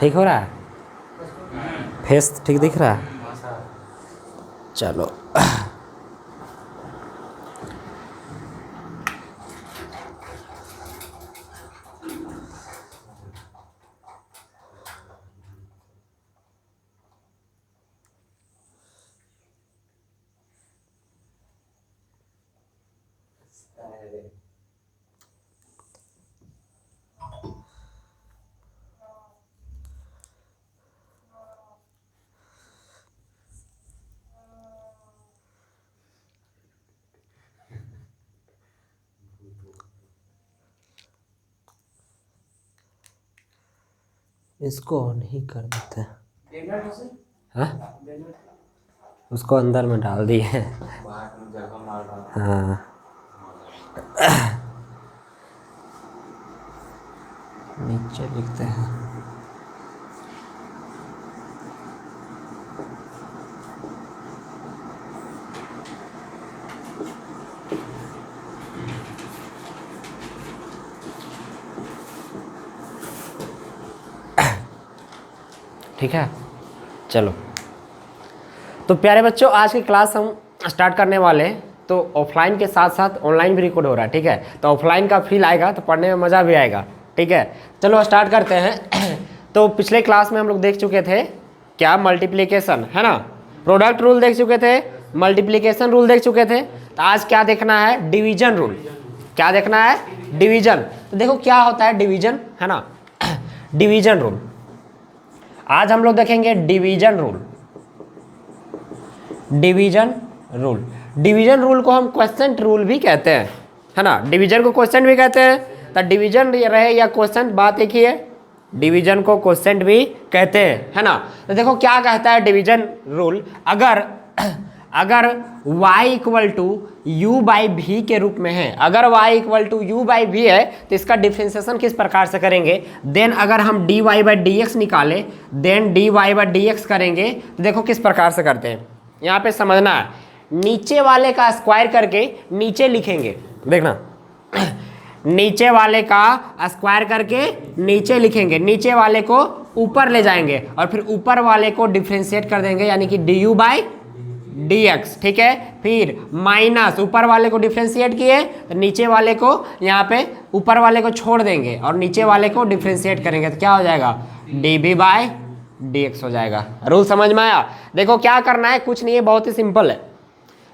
ठीक हो रहा है? फेस ठीक दिख रहा है? चलो इसको ऑन ही कर देते हैं। हाँ, उसको अंदर में डाल दिए। हाँ नीचे लिखते हैं। ठीक है, चलो तो प्यारे बच्चों, आज की क्लास हम स्टार्ट करने वाले हैं। तो ऑफलाइन के साथ साथ ऑनलाइन भी रिकॉर्ड हो रहा है। ठीक है, तो ऑफलाइन का फील आएगा तो पढ़ने में मज़ा भी आएगा। ठीक है, चलो स्टार्ट करते हैं। तो पिछले क्लास में हम लोग देख चुके थे क्या, मल्टीप्लिकेशन है ना, प्रोडक्ट रूल देख चुके थे, मल्टीप्लिकेशन रूल देख चुके थे। तो आज क्या देखना है, डिवीजन रूल। क्या देखना है, डिवीजन। तो देखो क्या होता है डिवीजन, है ना, डिवीजन रूल। आज हम लोग देखेंगे division rule. Division rule, division rule को हम क्वेश्चन रूल भी कहते हैं, है ना। डिवीजन को क्वेश्चन भी कहते हैं, तो डिवीजन रहे या क्वेश्चन, बात एक ही है। डिवीजन को क्वेश्चन भी कहते हैं, है ना। तो देखो क्या कहता है डिवीजन रूल, अगर y equal to u by v के रूप में है, अगर y equal to u by v है तो इसका डिफ्रेंसिएशन किस प्रकार से करेंगे। देन अगर हम dy बाई डी एक्स निकालें, then dy by d x करेंगे, तो देखो किस प्रकार से करते हैं। यहाँ पे समझना है, नीचे वाले का स्क्वायर करके नीचे लिखेंगे, देखना नीचे वाले का स्क्वायर करके नीचे लिखेंगे, नीचे वाले को ऊपर ले जाएंगे और फिर ऊपर वाले को डिफ्रेंशिएट कर देंगे, यानी कि D you by d x. ठीक है, फिर माइनस ऊपर वाले को डिफ्रेंशिएट किए तो नीचे वाले को यहाँ पे ऊपर वाले को छोड़ देंगे और नीचे वाले को डिफ्रेंशिएट करेंगे तो क्या हो जाएगा, d v by d x हो जाएगा। रूल समझ में आया। देखो क्या करना है, कुछ नहीं है, बहुत ही सिंपल है।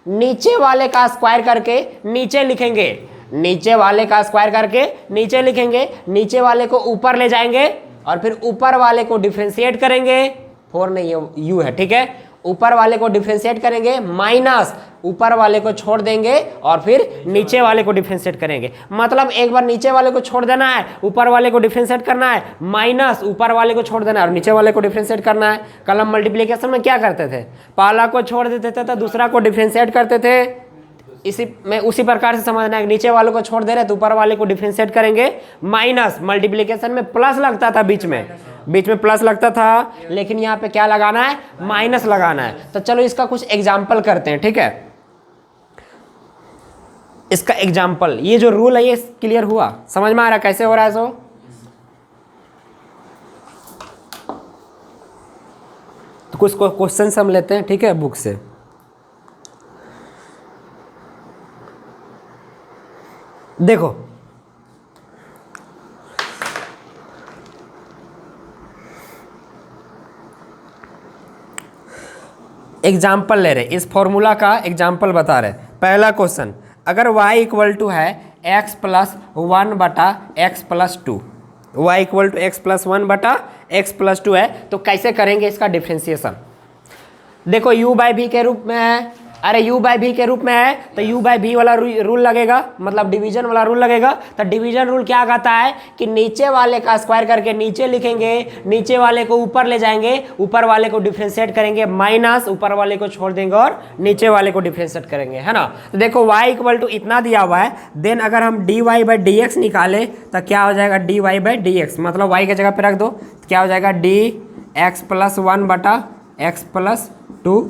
नीचे वाले का स्क्वायर करके नीचे लिखेंगे, नीचे वाले का स्क्वायर करके नीचे लिखेंगे, नीचे वाले को ऊपर ले जाएंगे और फिर ऊपर वाले को डिफ्रेंशिएट करेंगे, फोर नहीं है यू है, ठीक है, ऊपर वाले को डिफ्रेंशिएट करेंगे, माइनस ऊपर वाले को छोड़ देंगे और फिर नीचे वाले को डिफ्रेंशिएट करेंगे। मतलब एक बार नीचे वाले को छोड़ देना है, ऊपर वाले को डिफ्रेंशिएट करना है, माइनस ऊपर वाले को छोड़ देना है और नीचे वाले को डिफ्रेंशिएट करना है। कल हम मल्टीप्लिकेशन में क्या करते थे, पहला को छोड़ देते थे तो दूसरा को डिफ्रेंशिएट करते थे। इसी में उसी प्रकार से समझना है, नीचे वाले को छोड़ दे रहे तो ऊपर वाले को डिफ्रेंशिएट करेंगे, माइनस। मल्टीप्लिकेशन में प्लस लगता था, बीच में प्लस लगता था, लेकिन यहाँ पे क्या लगाना है, माइनस लगाना है। तो चलो इसका कुछ एग्जाम्पल करते हैं। ठीक है, इसका एग्जाम्पल, ये जो रूल है ये क्लियर हुआ, समझ में आ रहा है कैसे हो रहा है। सो तो कुछ क्वेश्चन हम लेते हैं, ठीक है, बुक से। देखो एग्जाम्पल ले रहे, इस फॉर्मूला का एग्जाम्पल बता रहे। पहला क्वेश्चन, अगर y इक्वल टू है x प्लस 1 बटा x plus 2, y equal to x plus 1 बटा x प्लस 2 है, तो कैसे करेंगे इसका डिफ्रेंशिएशन। देखो u बाई भी के रूप में है, अरे u बाई भी के रूप में है तो u बाई भी वाला रूल लगेगा, मतलब डिवीजन वाला रूल लगेगा। तो डिवीजन रूल क्या कहता है कि नीचे वाले का स्क्वायर करके नीचे लिखेंगे, नीचे वाले को ऊपर ले जाएंगे, ऊपर वाले को डिफ्रेंशिएट करेंगे, माइनस ऊपर वाले को छोड़ देंगे और नीचे वाले को डिफ्रेंशिएट करेंगे, है ना। तो देखो y इक्वल टू इतना दिया हुआ है, देन अगर हम dy बाई डी एक्स निकाले तो क्या हो जाएगा dy बाई डी एक्स, मतलब y के जगह पे रख दो तो क्या हो जाएगा dx प्लस 1 बटा x plus 2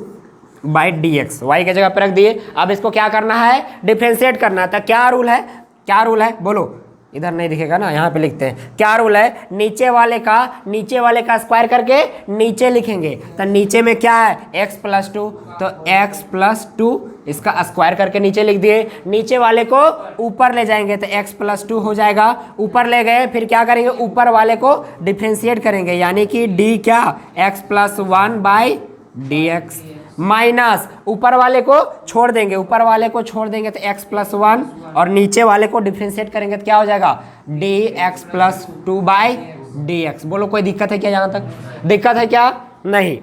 by d x, y के जगह पे रख दिए। अब इसको क्या करना है, डिफ्रेंशिएट करना है। तो क्या रूल है, क्या रूल है बोलो, इधर नहीं दिखेगा ना, यहाँ पे लिखते हैं। क्या रूल है, नीचे वाले का स्क्वायर करके नीचे लिखेंगे। तो नीचे में क्या है x प्लस 2, तो x प्लस 2 इसका स्क्वायर करके नीचे लिख दिए। नीचे वाले को ऊपर ले जाएंगे तो x प्लस 2 हो जाएगा, ऊपर ले गए फिर क्या करेंगे, ऊपर वाले को डिफ्रेंशिएट करेंगे, यानी कि d क्या x plus 1 by d x, minus ऊपर वाले को छोड़ देंगे, ऊपर वाले को छोड़ देंगे तो x प्लस 1 और नीचे वाले को डिफ्रेंशिएट करेंगे तो क्या हो जाएगा dx plus 2 by d x. बोलो कोई दिक्कत है क्या, यहाँ तक दिक्कत है क्या, नहीं।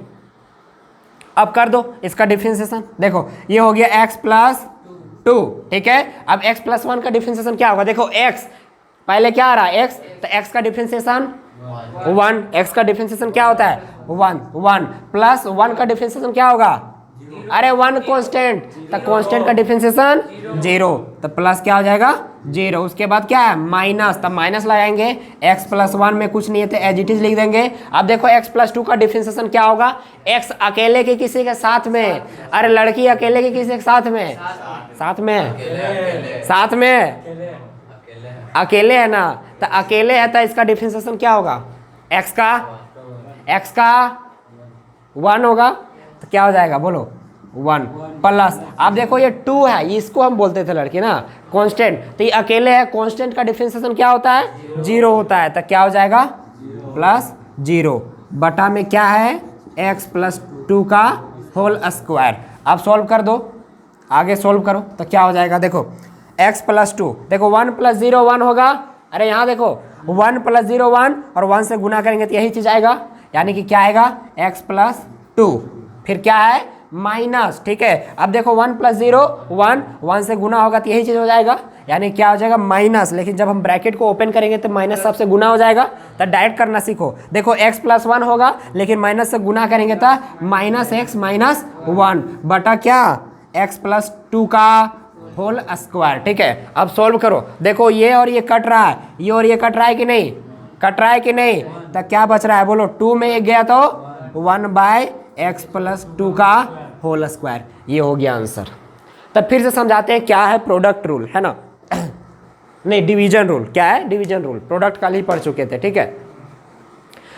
अब कर दो इसका डिफ्रेंशिएशन, देखो ये हो गया x प्लस 2, ठीक है। अब x प्लस 1 का डिफ्रेंशिएशन क्या होगा, देखो x पहले क्या आ रहा है x, तो x का डिफ्रेंशिएशन 1, x का डिफ्रेंशिएशन क्या होता है 1 प्लस 1 का डिफ्रेंशिएशन क्या होगा, अरे 1 कांस्टेंट, तो कांस्टेंट का डिफ्रेंशिएशन 0, तो प्लस क्या हो जाएगा 0। उसके बाद क्या है माइनस, तब माइनस लगाएंगे, x प्लस 1 में कुछ नहीं है तो एज इट इज लिख देंगे। अब देखो x प्लस 2 का डिफ्रेंशिएशन क्या होगा, x अकेले के किसी के साथ में, अरे लड़की अकेले के किसी के साथ में, साथ में अकेले है ना, तो अकेले है तो इसका डिफ्रेंशिएशन क्या होगा, x का 1 होगा, तो क्या हो जाएगा बोलो 1 प्लस, अब देखो ये 2 है, इसको हम बोलते थे लड़की ना कांस्टेंट, तो ये अकेले है, कांस्टेंट का डिफ्रेंशिएशन क्या होता है 0 होता है, तो क्या हो जाएगा प्लस 0 बटा में क्या है x प्लस 2 का होल स्क्वायर। अब सॉल्व कर दो, आगे सॉल्व करो तो क्या हो जाएगा, देखो x प्लस 2, देखो 1 प्लस 0 1 होगा, अरे यहाँ देखो 1 प्लस 0 1 और 1 से गुना करेंगे तो यही चीज़ आएगा, यानी कि क्या आएगा x प्लस 2, फिर क्या है माइनस, ठीक है। अब देखो 1 प्लस 0 1 से गुना होगा तो यही चीज़ हो जाएगा, यानी क्या हो जाएगा माइनस, लेकिन जब हम ब्रैकेट को ओपन करेंगे तो माइनस सबसे गुना हो जाएगा, तो डायरेक्ट करना सीखो। देखो x प्लस 1 होगा लेकिन माइनस से गुना करेंगे तो माइनस x माइनस 1 बटा क्या x प्लस 2 का होल स्क्वायर, ठीक है। अब सॉल्व करो, देखो ये और ये कट रहा है, ये और ये कट रहा है कि नहीं, कट रहा है कि नहीं, तो क्या बच रहा है बोलो 2 में एक गया तो 1 बाय एक्स प्लस 2 का होल स्क्वायर, ये हो गया आंसर। तब फिर से समझाते हैं क्या है प्रोडक्ट रूल, है ना नहीं डिवीजन रूल, क्या है डिवीजन रूल, प्रोडक्ट कल ही पढ़ चुके थे, ठीक है।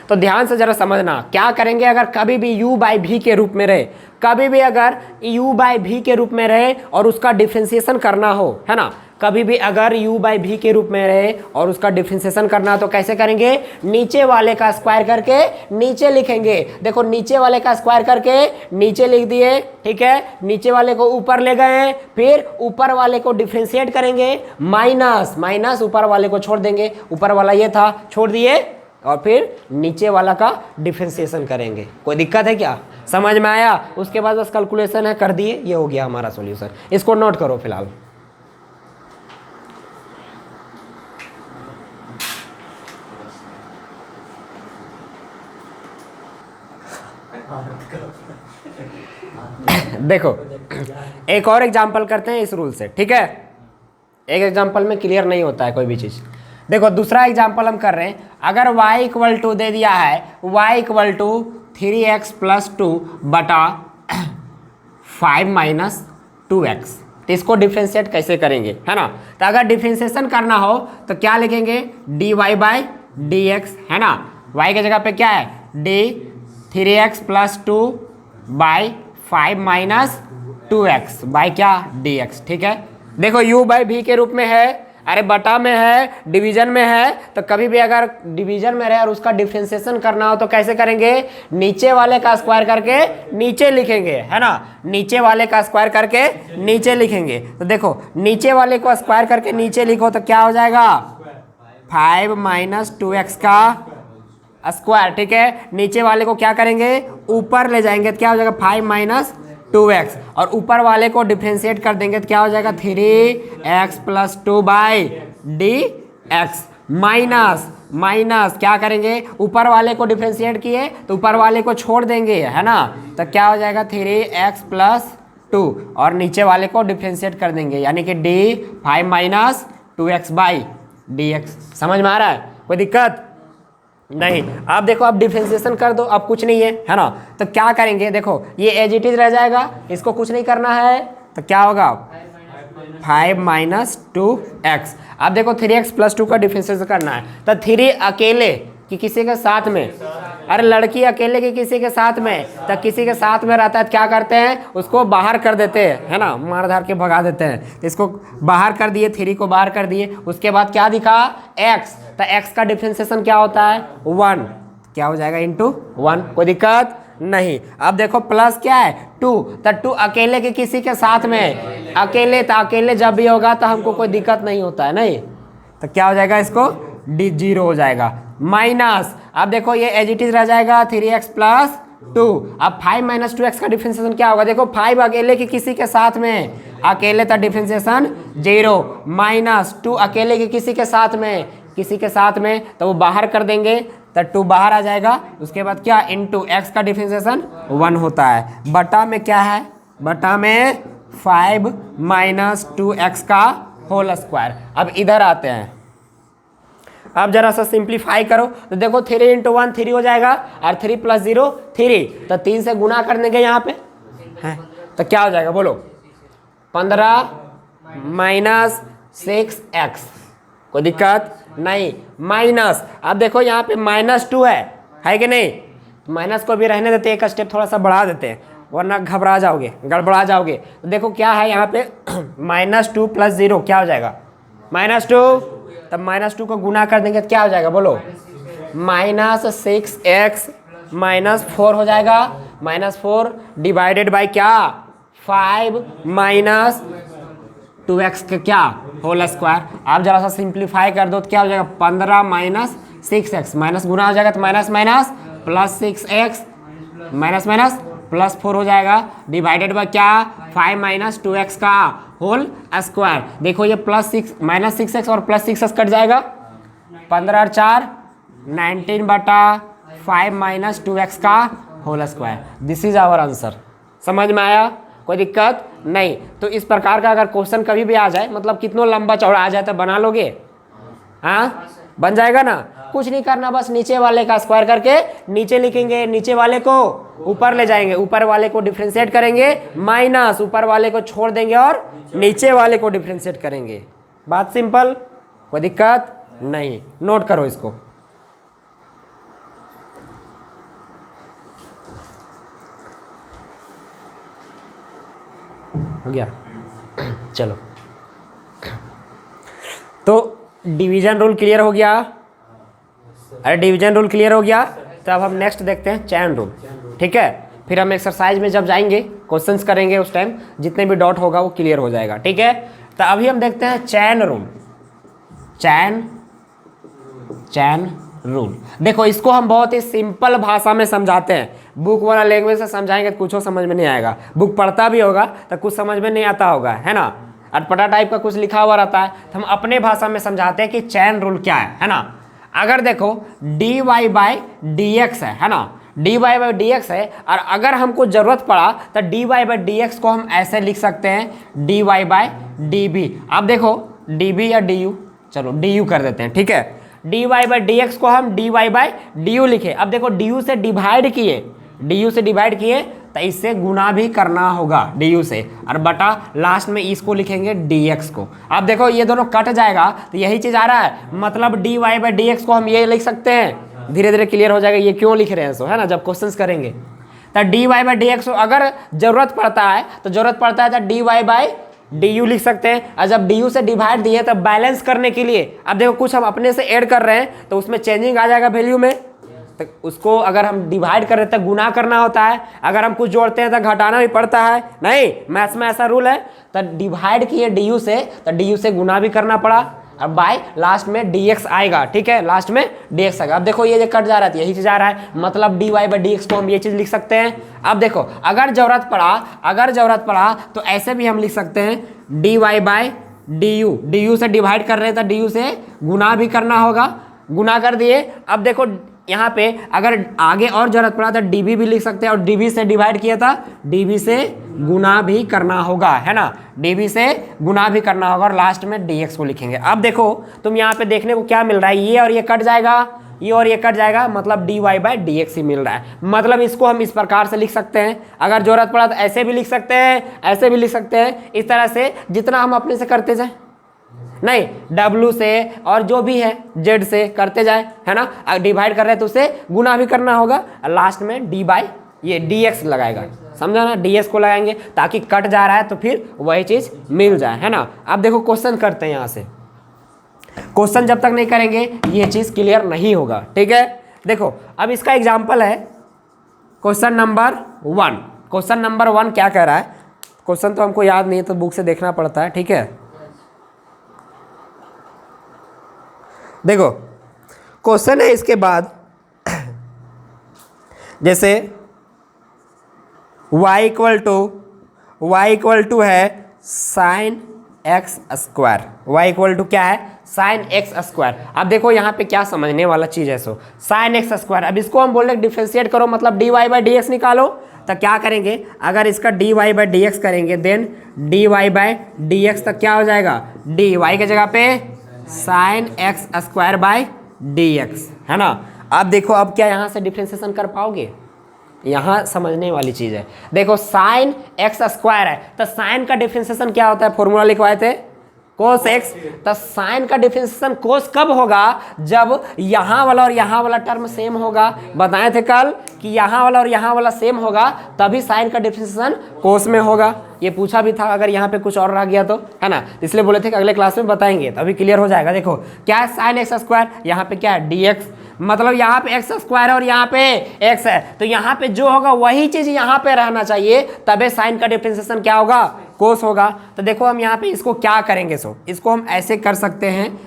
तो ध्यान से जरा समझना, क्या करेंगे अगर कभी भी u बाई भी के रूप में रहे, कभी भी अगर u बाई भी के रूप में रहे और उसका डिफ्रेंशिएशन करना हो, है ना, कभी भी अगर u बाई भी के रूप में रहे और उसका डिफ्रेंशिएशन करना हो तो कैसे करेंगे, नीचे वाले का स्क्वायर करके नीचे लिखेंगे। देखो नीचे वाले का स्क्वायर करके नीचे लिख दिए, ठीक है, नीचे वाले को ऊपर ले गए, फिर ऊपर वाले को डिफ्रेंशिएट करेंगे, माइनस ऊपर वाले को छोड़ देंगे, ऊपर वाला ये था छोड़ दिए, और फिर नीचे वाला का डिफरेंशिएशन करेंगे। कोई दिक्कत है क्या, समझ में आया। उसके बाद बस कैलकुलेशन है, कर दिए, ये हो गया हमारा सॉल्यूशन। इसको नोट करो फिलहाल। देखो एक और एग्जांपल करते हैं इस रूल से, ठीक है। एक एग्जांपल में क्लियर नहीं होता है कोई भी चीज़। देखो दूसरा एग्जांपल हम कर रहे हैं, अगर y इक्वल टू दे दिया है, y equal to 3x plus 2 बटा 5 माइनस 2x, तो इसको डिफ्रेंशिएट कैसे करेंगे, है ना। तो अगर डिफ्रेंशिएशन करना हो तो क्या लिखेंगे, dy बाई डी एक्स, है ना, y की जगह पे क्या है d 3x plus 2 by 5 minus 2x by क्या dx, ठीक है। देखो u बाई v के रूप में है, अरे बटा में है, डिवीजन में है, तो कभी भी अगर डिवीजन में रहे और उसका डिफरेंशिएशन करना हो तो कैसे करेंगे, नीचे वाले का स्क्वायर करके नीचे लिखेंगे, है ना, नीचे वाले का स्क्वायर करके नीचे लिखेंगे। तो देखो नीचे वाले को स्क्वायर करके नीचे लिखो तो क्या हो जाएगा 5 माइनस 2x का स्क्वायर, ठीक है। नीचे वाले को क्या करेंगे ऊपर ले जाएंगे तो क्या हो जाएगा 5 माइनस 2x और ऊपर वाले को डिफ्रेंशिएट कर देंगे तो क्या हो जाएगा 3x + 2/dx माइनस क्या करेंगे, ऊपर वाले को डिफ्रेंशिएट किए तो ऊपर वाले को छोड़ देंगे, है ना, तो क्या हो जाएगा 3x + 2 और नीचे वाले को डिफ्रेंशिएट कर देंगे यानी कि d5 - 2x/dx। समझ में आ रहा है, कोई दिक्कत नहीं। अब देखो अब डिफ्रेंशिएशन कर दो, अब कुछ नहीं है ना, तो क्या करेंगे, देखो ये एज इट इज रह जाएगा, इसको कुछ नहीं करना है तो क्या होगा 5 - 2x। अब देखो 3x + 2 का डिफ्रेंशिएशन करना है तो 3 अकेले कि किसी के साथ में, अरे लड़की अकेले की किसी के साथ में, तो किसी के साथ में रहता है तो क्या करते हैं उसको बाहर कर देते हैं, है ना, मार धार के भगा देते हैं। इसको बाहर कर दिए, 3 को बाहर कर दिए, उसके बाद क्या दिखा x, तो x का डिफ्रेंशिएशन क्या होता है 1, क्या हो जाएगा × 1, कोई दिक्कत नहीं। अब देखो प्लस क्या है 2, तो 2 अकेले के किसी के साथ में, अकेले तो अकेले जब भी होगा तो हमको कोई दिक्कत नहीं होता है, नहीं तो क्या हो जाएगा इसको d0 हो जाएगा माइनस। अब देखो ये एज इट इज रह जाएगा 3x + 2। अब 5 - 2x का डिफ्रेंशिएशन क्या होगा, देखो 5 अकेले के किसी के साथ में, अकेले तो डिफ्रेंशिएशन 0 माइनस 2 अकेले के किसी के साथ में, तो वो बाहर कर देंगे तो 2 बाहर आ जाएगा, उसके बाद क्या × x का डिफ्रेंशिएशन 1 होता है, बटा में क्या है, बटा में 5 - 2x का होल स्क्वायर। अब इधर आते हैं, अब जरा सा सिंप्लीफाई करो तो देखो 3 × 1 3 हो जाएगा और 3 + 0 3, तो 3 से गुना कर देंगे यहाँ पे है, तो क्या हो जाएगा बोलो 15 - 6x, कोई दिक्कत नहीं माइनस। अब देखो यहाँ पे -2 है कि नहीं, माइनस को भी रहने देते, एक स्टेप थोड़ा सा बढ़ा देते हैं वरना घबरा जाओगे, गड़बड़ा जाओगे। तो देखो क्या है यहाँ पे -2 + 0 क्या हो जाएगा -2, तब -2 को गुना कर देंगे तो क्या हो जाएगा बोलो -6x - 4 हो जाएगा, -4 डिवाइडेड बाय क्या 5 - 2x के क्या होल स्क्वायर। आप जरा सा सिंप्लीफाई कर दो तो क्या हो जाएगा 15 - 6x, माइनस गुना हो जाएगा तो माइनस +6x +4 हो जाएगा डिवाइडेड बाय क्या 5 - 2x का होल स्क्वायर। देखो ये -6x और +6x कट जाएगा, 15 और 4 19/5 - 2x का whole square. This is our answer. समझ में आया, कोई दिक्कत नहीं। तो इस प्रकार का अगर क्वेश्चन कभी भी आ जाए, मतलब कितना लंबा चौड़ा आ जाए तो बना लोगे, हाँ बन जाएगा ना, कुछ नहीं करना, बस नीचे वाले का स्क्वायर करके नीचे लिखेंगे, नीचे वाले को ऊपर ले जाएंगे, ऊपर वाले को डिफरेंशिएट करेंगे माइनस, ऊपर वाले को छोड़ देंगे और नीचे वाले को डिफरेंशिएट करेंगे। बात सिंपल, कोई दिक्कत नहीं। नोट करो इसको। हो गया, चलो। तो डिवीजन रूल क्लियर हो गया। अरे डिवीजन रूल क्लियर हो गया तो अब हम नेक्स्ट देखते हैं चैन रूल, ठीक है। फिर हम एक्सरसाइज में जब जाएंगे क्वेश्चंस करेंगे, उस टाइम जितने भी डॉट होगा वो क्लियर हो जाएगा, ठीक है। तो अभी हम देखते हैं चैन रूल। चैन रूल देखो, इसको हम बहुत ही सिंपल भाषा में समझाते हैं। बुक वाला लैंग्वेज से समझाएंगे तो कुछ समझ में नहीं आएगा, बुक पढ़ता भी होगा तो कुछ समझ में नहीं आता होगा, है ना, अटपटा टाइप का कुछ लिखा हुआ रहता है। तो हम अपने भाषा में समझाते हैं कि चैन रूल क्या है ना। अगर देखो dy/dx है ना, dy/dx है, और अगर हमको जरूरत पड़ा तो dy/dx को हम ऐसे लिख सकते हैं dy/db। अब देखो db या du, चलो du कर देते हैं, ठीक है। dy/dx को हम dy/du लिखे। अब देखो du से डिवाइड किए तो इससे गुना भी करना होगा du से, और बटा लास्ट में इसको लिखेंगे dx को। अब देखो ये दोनों कट जाएगा तो यही चीज आ रहा है, मतलब dy/dx को हम ये लिख सकते हैं। धीरे धीरे क्लियर हो जाएगा ये क्यों लिख रहे हैं, सो है ना, जब क्वेश्चंस करेंगे तो dy/dx को अगर जरूरत पड़ता है तो dy/du लिख सकते हैं। और जब du से डिवाइड दिए तो बैलेंस करने के लिए, अब देखो कुछ हम अपने से ऐड कर रहे हैं तो उसमें चेंजिंग आ जाएगा वैल्यू में, तो उसको अगर हम डिवाइड कर रहे हैं तो गुना करना होता है, अगर हम कुछ जोड़ते हैं तो घटाना भी पड़ता है। नहीं, मैथ्स में ऐसा रूल है। तो डिवाइड किए du से तो du से गुना भी करना पड़ा, अब बाय लास्ट में dx आएगा, ठीक है, लास्ट में dx आएगा। अब देखो ये कट जा रहा है, यही चीज आ रहा है, मतलब dy बाई dx को हम ये चीज लिख सकते हैं। अब देखो अगर जरूरत पड़ा तो ऐसे भी हम लिख सकते हैं dy बाई du से डिवाइड कर रहे हैं तो du से गुना भी करना होगा, गुना कर दिए। अब देखो यहाँ पे अगर आगे और जरूरत पड़ा तो db भी लिख सकते हैं, और db से डिवाइड किया था db से गुना भी करना होगा, है ना, db से गुना भी करना होगा, और लास्ट में dx को लिखेंगे। अब देखो तुम यहाँ पे देखने को क्या मिल रहा है, ये और ये कट जाएगा, ये और ये कट जाएगा, मतलब dy बाई dx ही मिल रहा है। मतलब इसको हम इस प्रकार से लिख सकते हैं, अगर जरूरत पड़ा तो ऐसे भी लिख सकते हैं, ऐसे भी लिख सकते हैं, इस तरह से जितना हम अपने से करते जाए, नहीं W से और जो भी है Z से करते जाए, है ना, अगर डिवाइड कर रहे हैं तो उसे गुना भी करना होगा, लास्ट में d बाई ये dx लगाएगा, समझा ना, ds को लगाएंगे ताकि कट जा रहा है तो फिर वही चीज मिल जाए, है ना। अब देखो क्वेश्चन करते हैं, यहाँ से क्वेश्चन जब तक नहीं करेंगे ये चीज क्लियर नहीं होगा, ठीक है। देखो अब इसका एग्जाम्पल है क्वेश्चन नंबर 1। क्वेश्चन नंबर 1 क्या कह रहा है, क्वेश्चन तो हमको याद नहीं है तो बुक से देखना पड़ता है, ठीक है। देखो क्वेश्चन है इसके बाद जैसे y इक्वल टू है sine x square, y equal to क्या है, साइन एक्स स्क्वायर। अब देखो यहाँ पे क्या समझने वाला चीज़ है, सो साइन एक्स स्क्वायर, अब इसको हम बोल रहे डिफ्रेंशिएट करो, मतलब dy बाई dx निकालो, तो क्या करेंगे, अगर इसका dy बाई dx करेंगे देन dy बाई dx तक क्या हो जाएगा, dy की जगह पे sign x square by dx, है ना। अब देखो अब क्या यहाँ से डिफ्रेंशिएशन कर पाओगे, यहाँ समझने वाली चीज़ है। देखो साइन एक्स स्क्वायर है तो साइन का डिफ्रेंशिएशन क्या होता है, फॉर्मूला लिखवाए थे कोस एक्स, तो साइन का डिफ्रेंशिएशन कोस कब होगा, जब यहाँ वाला और यहाँ वाला टर्म सेम होगा। बताए थे कल कि यहाँ वाला और यहाँ वाला सेम होगा तभी साइन का डिफ्रेंशिएशन कोस में होगा। ये पूछा भी था, अगर यहाँ पे कुछ और रह गया तो, है ना, इसलिए बोले थे कि अगले क्लास में बताएंगे, तो अभी क्लियर हो जाएगा। देखो क्या है साइन एक्स स्क्वायर, यहाँ पे क्या है dx, मतलब यहाँ पे एक्स स्क्वायर है और यहाँ पे एक्स है, तो यहाँ पे जो होगा वही चीज यहाँ पे रहना चाहिए, तबे साइन का डिफ्रेंशिएशन क्या होगा, कोस होगा। तो देखो हम यहाँ पे इसको क्या करेंगे, सो इसको हम ऐसे कर सकते हैं,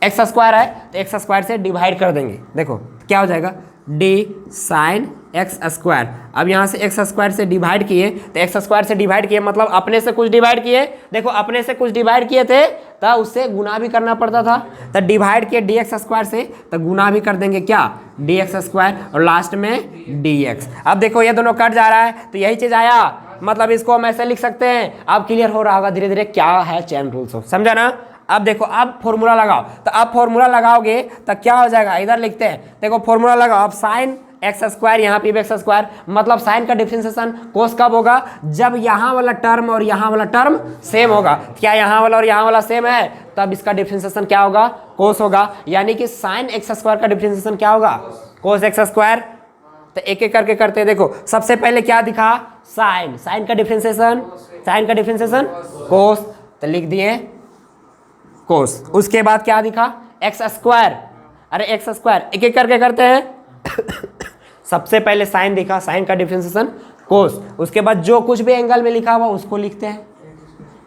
एक्स स्क्वायर है तो एक्स स्क्वायर से डिवाइड कर देंगे, देखो क्या हो जाएगा d साइन एक्स स्क्वायर। अब यहाँ से एक्स स्क्वायर से डिवाइड किए तो एक्स स्क्वायर से डिवाइड किए मतलब अपने से कुछ डिवाइड किए, देखो अपने से कुछ डिवाइड किए थे तो उससे गुना भी करना पड़ता था, तो डिवाइड किए डी एक्स स्क्वायर से तो गुना भी कर देंगे क्या, डी एक्स स्क्वायर, और लास्ट में डी एक्स। अब देखो ये दोनों कट जा रहा है तो यही चीज़ आया, मतलब इसको हम ऐसे लिख सकते हैं। अब क्लियर हो रहा होगा धीरे धीरे क्या है चेन रूल्स, हो समझा ना। अब देखो अब फॉर्मूला लगाओ, तो अब फॉर्मूला लगाओगे तो क्या हो जाएगा, इधर लिखते हैं, देखो फॉर्मूला लगाओ, अब साइन एक्स स्क्वायर यहाँ पे एक्स स्क्वायर, मतलब साइन का डिफरेंशिएशन कोस कब होगा, जब यहाँ वाला टर्म और यहाँ वाला टर्म सेम होगा। क्या यहाँ वाला और यहाँ वाला सेम है, तब इसका डिफरेंशिएशन क्या होगा, कोस होगा। यानी कि साइन एक्स स्क्वायर का डिफरेंशिएशन क्या होगा, कोस एक्स स्क्वायर। तो एक एक करके करते हैं। देखो सबसे पहले क्या दिखा, साइन, साइन का डिफरेंशिएशन, साइन का डिफरेंशिएशन कोस, तो लिख दिए कोस। उसके बाद क्या दिखा, एक्स स्क्वायर, अरे एक्स स्क्वायर, एक एक करके करते हैं। सबसे पहले साइन दिखा, साइन का डिफरेंशिएशन कोस, उसके बाद जो कुछ भी एंगल में लिखा हुआ उसको लिखते हैं,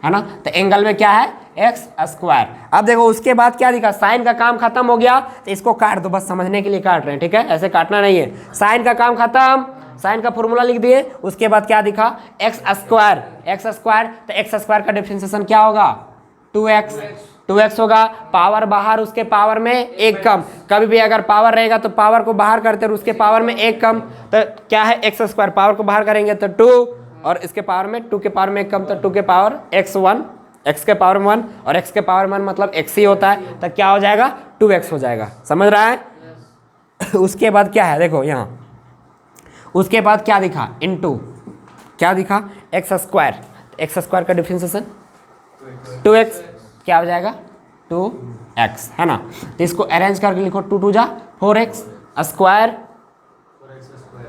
है ना। तो एंगल में क्या है, एक्स स्क्वायर। अब देखो उसके बाद क्या दिखा, साइन का काम खत्म हो गया, तो इसको काट दो, बस समझने के लिए काट रहे हैं, ठीक है, ऐसे काटना नहीं है। साइन का काम खत्म, साइन का फॉर्मूला लिख दिए। उसके बाद क्या दिखा, एक्स स्क्वायर, एक्स स्क्वायर, तो एक्स स्क्वायर का डिफरेंशिएशन क्या होगा, 2x होगा। पावर बाहर, उसके पावर में एक कम, कभी भी अगर पावर रहेगा तो पावर को बाहर करते और उसके पावर में एक कम, तो क्या है एक्स स्क्वायर, पावर को बाहर करेंगे तो 2, और इसके पावर में 2 के पावर में एक कम, तो 2 के पावर x1, x के पावर 1, और x के पावर 1 मतलब x ही होता है, तो क्या हो जाएगा 2x हो जाएगा, समझ रहा है। उसके बाद क्या है, देखो यहाँ उसके बाद क्या दिखा, इनटू क्या दिखा, एक्स स्क्वायर, एक्स स्क्वायर का डिफरेंशिएशन 2x, क्या हो जाएगा 2x, है ना। तो इसको अरेंज करके लिखो, 2 2 जा 4x स्क्वायर,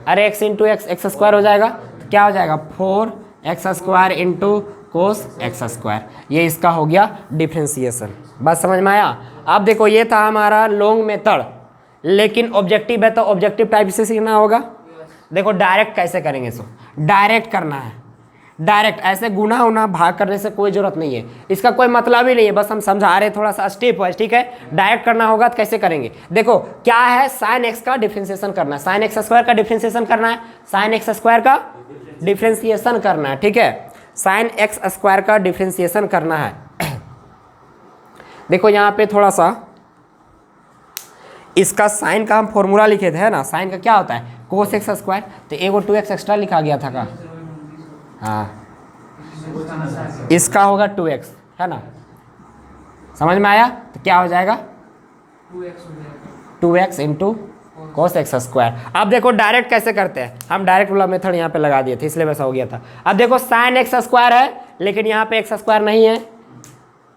अरे x into x, x square हो जाएगा, तो क्या हो जाएगा 4x square into cos x square. ये इसका हो गया डिफरेंशिएशन, बात समझ में आया। अब देखो ये था हमारा लॉन्ग मेथड, लेकिन ऑब्जेक्टिव है तो ऑब्जेक्टिव टाइप से सीखना होगा। देखो डायरेक्ट कैसे करेंगे, सो डायरेक्ट करना है, डायरेक्ट ऐसे गुना उना भाग करने से कोई जरूरत नहीं है, इसका कोई मतलब ही नहीं है, बस हम समझा रहे थोड़ा सा स्टेप वाइज, ठीक है। डायरेक्ट करना होगा तो कैसे करेंगे, देखो क्या है, साइन एक्स का डिफरेंशिएशन करना है, साइन एक्स स्क्वायर का डिफरेंशिएशन करना है, साइन एक्स स्क्वायर का डिफरेंशिएशन करना है, ठीक है, साइन एक्स स्क्वायर का डिफरेंशिएशन करना है। देखो यहाँ पे थोड़ा सा इसका साइन का हम फॉर्मूला लिखे थे, है ना, साइन का क्या होता है कोस एक्स स्क्वायर, तो एगो 2x एक्स्ट्रा लिखा गया था का, हाँ इसका होगा 2x, है ना, समझ में आया, तो क्या हो जाएगा 2x into cos x square. अब देखो डायरेक्ट कैसे करते हैं, हम डायरेक्ट वाला मेथड यहाँ पे लगा दिए थे इसलिए वैसा हो गया था। अब देखो साइन एक्स स्क्वायर है लेकिन यहाँ पे एक्स स्क्वायर नहीं है,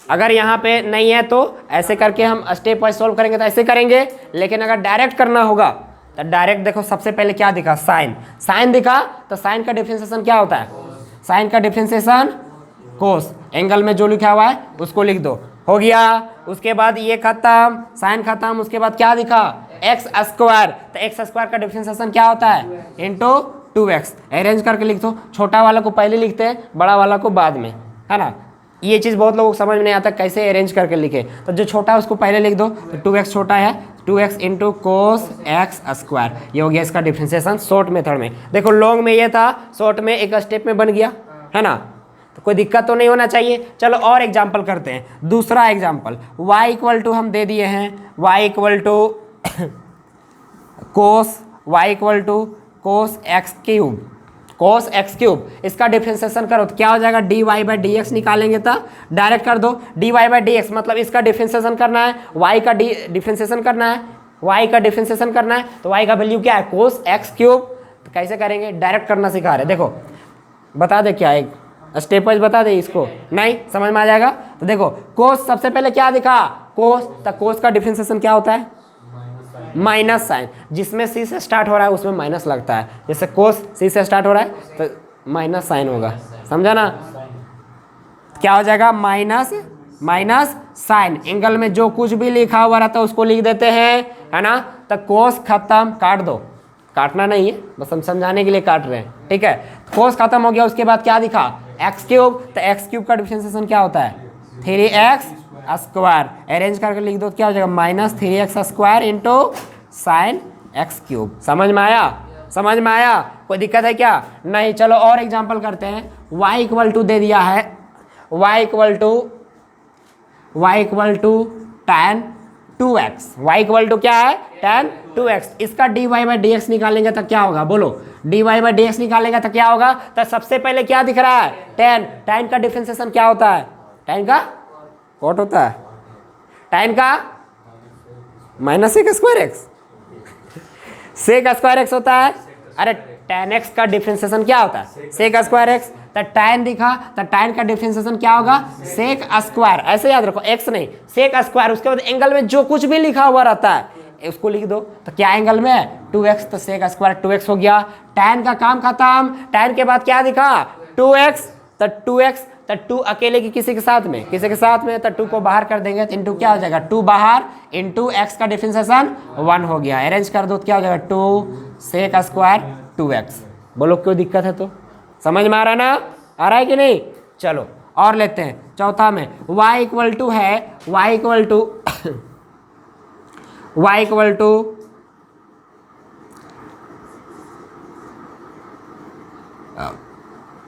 अगर यहाँ पे नहीं है तो ऐसे करके हम स्टेप वाइज सॉल्व करेंगे तो ऐसे करेंगे, लेकिन अगर डायरेक्ट करना होगा तो डायरेक्ट देखो सबसे पहले क्या दिखा, साइन, साइन दिखा तो साइन का डिफरेंशिएशन क्या होता है, साइन का डिफरेंशिएशन कोस, एंगल में जो लिखा हुआ है उसको लिख दो, हो गया। उसके बाद ये खत्म, साइन खत्म, उसके बाद क्या दिखा एक्स स्क्वायर, तो एक्स स्क्वायर का डिफरेंशिएशन क्या होता है इंटू 2x, अरेंज करके लिख दो, छोटा वाला को पहले लिखते हैं बड़ा वाला को बाद में, है ना, ये चीज़ बहुत लोगों को समझ में नहीं आता कैसे अरेंज करके लिखे, तो जो छोटा है उसको पहले लिख दो, तो 2x छोटा है, 2x into cos x square, ये हो गया इसका डिफरेंशिएशन शॉर्ट मेथड में। देखो लॉन्ग में ये था, शॉर्ट में एक स्टेप में बन गया, है ना, तो कोई दिक्कत तो नहीं होना चाहिए। चलो और एग्जाम्पल करते हैं, दूसरा एग्जाम्पल y इक्वल टू हम दे दिए हैं, y equal to cos, y equal to cos x cube, cos x cube, इसका डिफरेंशिएशन करो तो क्या हो जाएगा, dy बाई डी एक्स निकालेंगे तो डायरेक्ट कर दो, dy बाई डी एक्स मतलब इसका डिफरेंशिएशन करना है, y का डिफरेंशिएशन करना है, y का डिफरेंशिएशन करना है, तो y का वैल्यू क्या है कोस एक्स क्यूब, तो कैसे करेंगे, डायरेक्ट करना सिखा रहे, देखो बता दे क्या एक स्टेप वाइज बता दे, इसको नहीं समझ में आ जाएगा। तो देखो कोस सबसे पहले क्या दिखा कोस, तो कोस का डिफरेंशिएशन क्या होता है माइनस साइन, जिसमें सी से स्टार्ट हो रहा है उसमें माइनस लगता है, जैसे कोस सी से स्टार्ट हो रहा है तो माइनस साइन होगा, समझा ना, क्या हो जाएगा माइनस माइनस साइन, एंगल में जो कुछ भी लिखा हुआ रहता है उसको लिख देते हैं, है ना, तो कोस खत्म, काट दो, काटना नहीं है बस हम समझाने के लिए काट रहे हैं, ठीक है, कोस खत्म हो गया, उसके बाद क्या दिखा एक्स क्यूब, तो एक्स क्यूब का डिफरेंशिएशन क्या होता है 3x स्क्वायर, अरेंज करके लिख दो तो क्या हो जाएगा minus 3x square into sine x cube, समझ में आया, समझ में आया, कोई दिक्कत है क्या नहीं। चलो और एग्जांपल करते हैं, y इक्वल टू दे दिया है, y equal to tan 2x, y equal to क्या है tan 2x, इसका dy बाई डी एक्स निकालेंगे तो क्या होगा, बोलो dy बाई डी एक्स निकालेंगे तो क्या होगा, तो सबसे पहले क्या दिख रहा है tan, tan का डिफरेंशिएशन क्या होता है, tan का व्हाट होता है, tan का minus sec square x, sec square x होता है, अरे tan x का डिफरेंशिएशन क्या होता है सेक स्क्वायर एक्स, तो tan दिखा तो tan का डिफरेंशिएशन क्या होगा सेक स्क्वायर, ऐसे याद रखो x नहीं सेक स्क्वायर, उसके बाद एंगल में जो कुछ भी लिखा हुआ रहता है उसको लिख दो, तो क्या एंगल में 2x, तो सेक स्क्वायर 2x हो गया, tan का काम खत्म, tan के बाद क्या दिखा 2x, तो 2x, तो 2 अकेले की किसी के साथ में, किसी के साथ में, तो 2 को बाहर कर देंगे तो इंटू क्या हो जाएगा 2 बाहर इंटू एक्स का डिफरेंशिएशन 1 हो गया, अरेंज कर दो तो क्या हो जाएगा 2 सेक स्क्वायर 2x, बोलो क्यों दिक्कत है, तो समझ में आ रहा है ना, आ रहा है कि नहीं। चलो और लेते हैं चौथा में, y इक्वल टू है, y equal to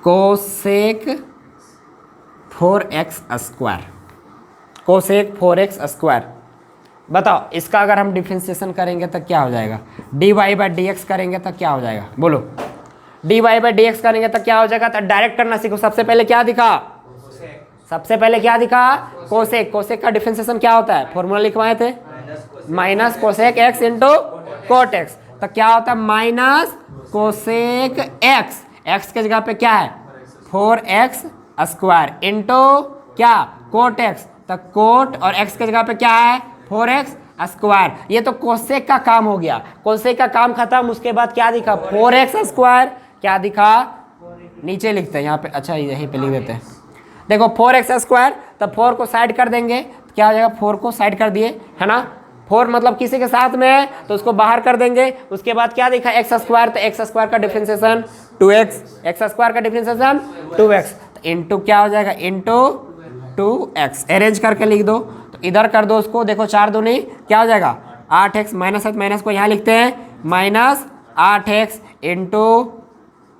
cosec 4x square, cosec 4x square, बताओ इसका अगर हम डिफरेंशिएशन करेंगे तो क्या हो जाएगा, dy बाई डी एक्स करेंगे तो क्या हो जाएगा, बोलो dy बाई डी एक्स करेंगे तो क्या हो जाएगा, तो डायरेक्ट करना सीखो, सबसे पहले क्या दिखा, सबसे पहले क्या दिखा कोसेक, कोसेक का डिफरेंशिएशन क्या होता है, फॉर्मूला लिखवाए थे minus cosec x into cot x, तो क्या होता है माइनस कोसेक एक्स, एक्स के जगह पे क्या है 4x स्क्वायर इंटू क्या कोट एक्स, तो कोट और एक्स के जगह पे क्या है 4x स्क्वायर, ये तो कोसेक का काम हो गया, कोसेक का काम खत्म, उसके बाद क्या दिखा 4x स्क्वायर, क्या दिखा नीचे लिखते हैं यहाँ पे, अच्छा यहीं पे लिख देते हैं, देखो 4x स्क्वायर, तो 4 को साइड कर देंगे तो क्या हो जाएगा 4 को साइड कर दिए, है ना, 4 मतलब किसी के साथ में है तो उसको बाहर कर देंगे, उसके बाद क्या दिखा एक्स स्क्वायर, तो एक्स स्क्वायर का डिफरेंशिएशन 2x, एक्स स्क्वायर का डिफरेंशिएशन 2x, तो इंटू क्या हो जाएगा, इंटू 2x। अरेंज करके लिख दो, तो इधर कर दो उसको, देखो 4 दूनी क्या हो जाएगा 8x, माइनस को यहाँ लिखते हैं -8x into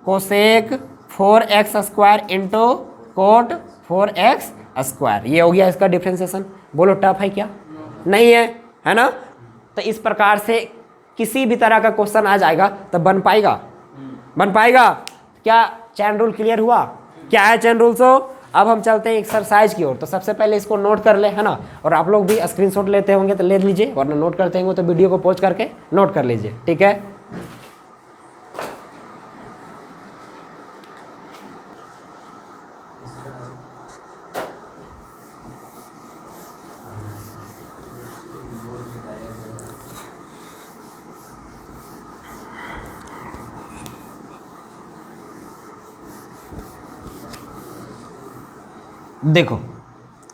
cosec 4x square into coat 4x square. ये हो गया इसका डिफरेंशिएशन। बोलो टफ है क्या? नहीं है, है ना? तो इस प्रकार से किसी भी तरह का क्वेश्चन आ जाएगा तब बन पाएगा, बन पाएगा। क्या चैन रूल क्लियर हुआ? क्या है चैन रूल? सो अब हम चलते हैं एक्सरसाइज की ओर। तो सबसे पहले इसको नोट कर ले, है ना? और आप लोग भी स्क्रीनशॉट लेते होंगे तो ले लीजिए, वरना नोट करते होंगे तो वीडियो को पॉज करके नोट कर लीजिए, ठीक है? देखो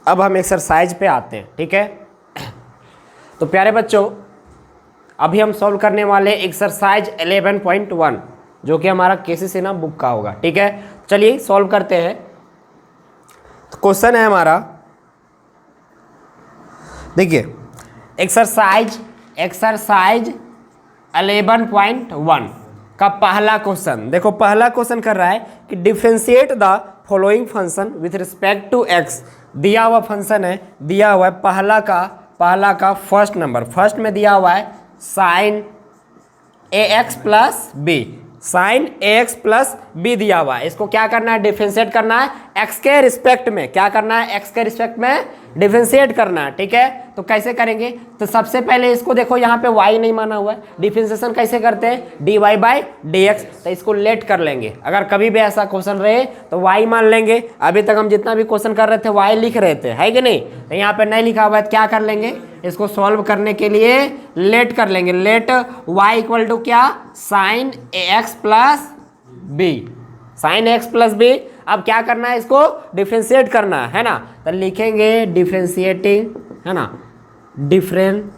अब हम एक्सरसाइज पे आते हैं, ठीक है? तो प्यारे बच्चों, अभी हम सॉल्व करने वाले एक्सरसाइज 11.1 जो कि हमारा केसी सिन्हा बुक का होगा, ठीक है? चलिए सॉल्व करते हैं। तो क्वेश्चन है हमारा, देखिए एक्सरसाइज 11.1 का पहला क्वेश्चन। देखो पहला क्वेश्चन कर रहा है कि differentiate the following function with respect to x. दिया हुआ फंक्शन है, दिया हुआ है पहला का फर्स्ट नंबर, फर्स्ट में दिया हुआ है sine ax plus b, sine ax plus b दिया हुआ है। इसको क्या करना है, डिफरेंशिएट करना है x के रिस्पेक्ट में। क्या करना है, x के रिस्पेक्ट में डिफरेंशिएट करना है, ठीक है? तो कैसे करेंगे? तो सबसे पहले इसको देखो, यहाँ पे y नहीं माना हुआ है, डिफरेंशिएशन कैसे करते हैं, dy बाई dx। तो इसको लेट कर लेंगे, अगर कभी भी ऐसा क्वेश्चन रहे तो y मान लेंगे। अभी तक हम जितना भी क्वेश्चन कर रहे थे y लिख रहे थे, है कि नहीं? तो यहाँ पे नहीं लिखा हुआ है, क्या कर लेंगे, इसको सॉल्व करने के लिए लेट कर लेंगे। लेट y इक्वल टू क्या, sine ax plus b, sine x plus b. अब क्या करना है, इसको डिफरेंशिएट करना है ना? तो लिखेंगे डिफरेंशिएटिंग, है ना, डिफरेंशिएटिंग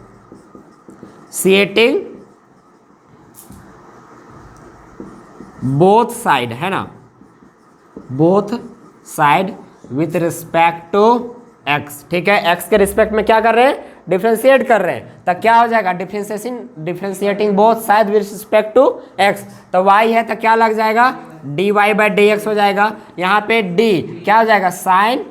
बोथ साइड, है ना, both side with respect to x, ठीक है? एक्स के रिस्पेक्ट में क्या कर रहे हैं, डिफरेंशिएट कर रहे हैं। तो क्या हो जाएगा, differentiating both side with respect to x. तो y है तो क्या लग जाएगा, dy बाई dx हो जाएगा। यहाँ पे d क्या हो जाएगा, साइन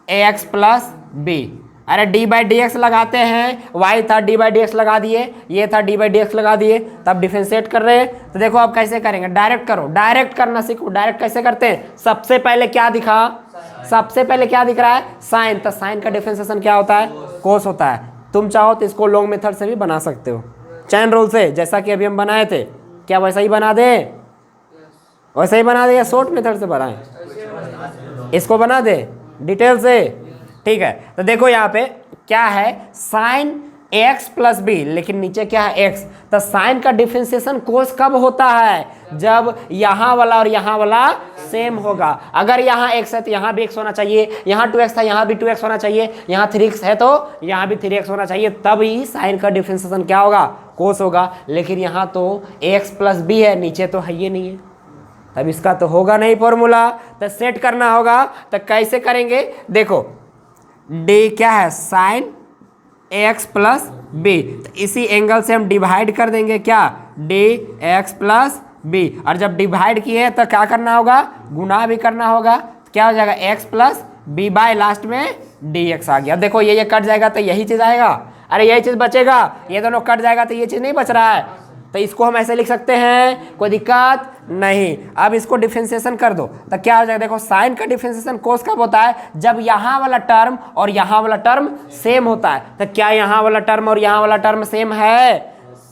ax प्लस बी। अरे d बाई dx लगाते हैं, y था d बाई dx लगा दिए, ये था d बाई dx लगा दिए, तब डिफरेंशिएट कर रहे हैं। तो देखो अब कैसे करेंगे, डायरेक्ट करो, डायरेक्ट करना सीखो। डायरेक्ट कैसे करते हैं, सबसे पहले क्या दिखा, सबसे पहले क्या दिख रहा है, साइन। तो साइन का डिफरेंशिएशन क्या होता है, कोस होता है। तुम चाहो तो इसको लॉन्ग मेथड से भी बना सकते हो, चैन रूल से, जैसा कि अभी हम बनाए थे। क्या वैसा ही बना दे, वैसा ही बना दे, या शॉर्ट मेथड से बनाए, इसको बना दे डिटेल से, ठीक है? तो देखो यहाँ पे क्या है, साइन ax प्लस बी, लेकिन नीचे क्या है x। तो साइन का डिफरेंशिएशन कोस कब होता है, जब यहाँ वाला और यहाँ वाला सेम होगा। अगर यहाँ x है तो यहाँ भी x होना चाहिए, यहाँ 2x था यहाँ भी 2x होना चाहिए, यहाँ 3x है तो यहाँ भी 3x होना चाहिए, तब ही साइन का डिफरेंशिएशन क्या होगा, कोस होगा। लेकिन यहाँ तो ax प्लस बी है, नीचे तो है ये नहीं है, तब इसका तो होगा नहीं फॉर्मूला। तो सेट करना होगा। तो कैसे करेंगे, देखो d क्या है, साइन ax प्लस बी, तो इसी एंगल से हम डिवाइड कर देंगे क्या, dx प्लस बी। और जब डिवाइड किए तो क्या करना होगा, गुना भी करना होगा। तो क्या हो जाएगा, x plus b by last में dx आ गया। देखो ये कट जाएगा तो यही चीज़ आएगा, अरे यही चीज़ बचेगा, ये दोनों कट जाएगा तो ये चीज़ नहीं बच रहा है। तो इसको हम ऐसे लिख सकते हैं, कोई दिक्कत नहीं। अब इसको डिफरेंशिएशन कर दो तो क्या हो जाएगा, देखो साइन का डिफरेंशिएशन कोस कब होता है, जब यहाँ वाला टर्म और यहाँ वाला टर्म सेम होता है। तो क्या यहाँ वाला टर्म और यहाँ वाला टर्म सेम है,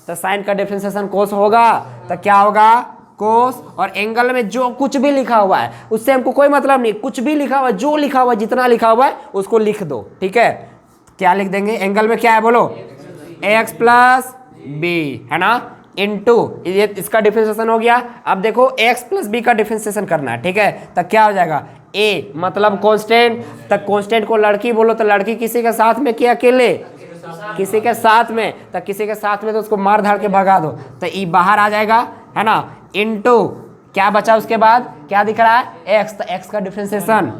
तो साइन का डिफरेंशिएशन कोस होगा। तो क्या होगा, कोस। और एंगल में जो कुछ भी लिखा हुआ है उससे हमको कोई मतलब नहीं, कुछ भी लिखा हुआ है, जो लिखा हुआ है, जितना लिखा हुआ है उसको लिख दो, ठीक है? क्या लिख देंगे, एंगल में क्या है बोलो, एक्स प्लस बी, है ना, इनटू ये इसका डिफरेंशिएशन हो गया। अब देखो x प्लस बी का डिफरेंशिएशन करना है, ठीक है? तो क्या हो जाएगा, a मतलब कांस्टेंट। तो कांस्टेंट को लड़की बोलो तो लड़की किसी के साथ में कि अकेले, किसी के साथ में। तो किसी के साथ में तो उसको मार धाड़ के भगा दो, तो ई बाहर आ जाएगा, है ना, इनटू क्या बचा उसके बाद, क्या दिख रहा है, एक्स, तो एक्स का डिफरेंशिएशन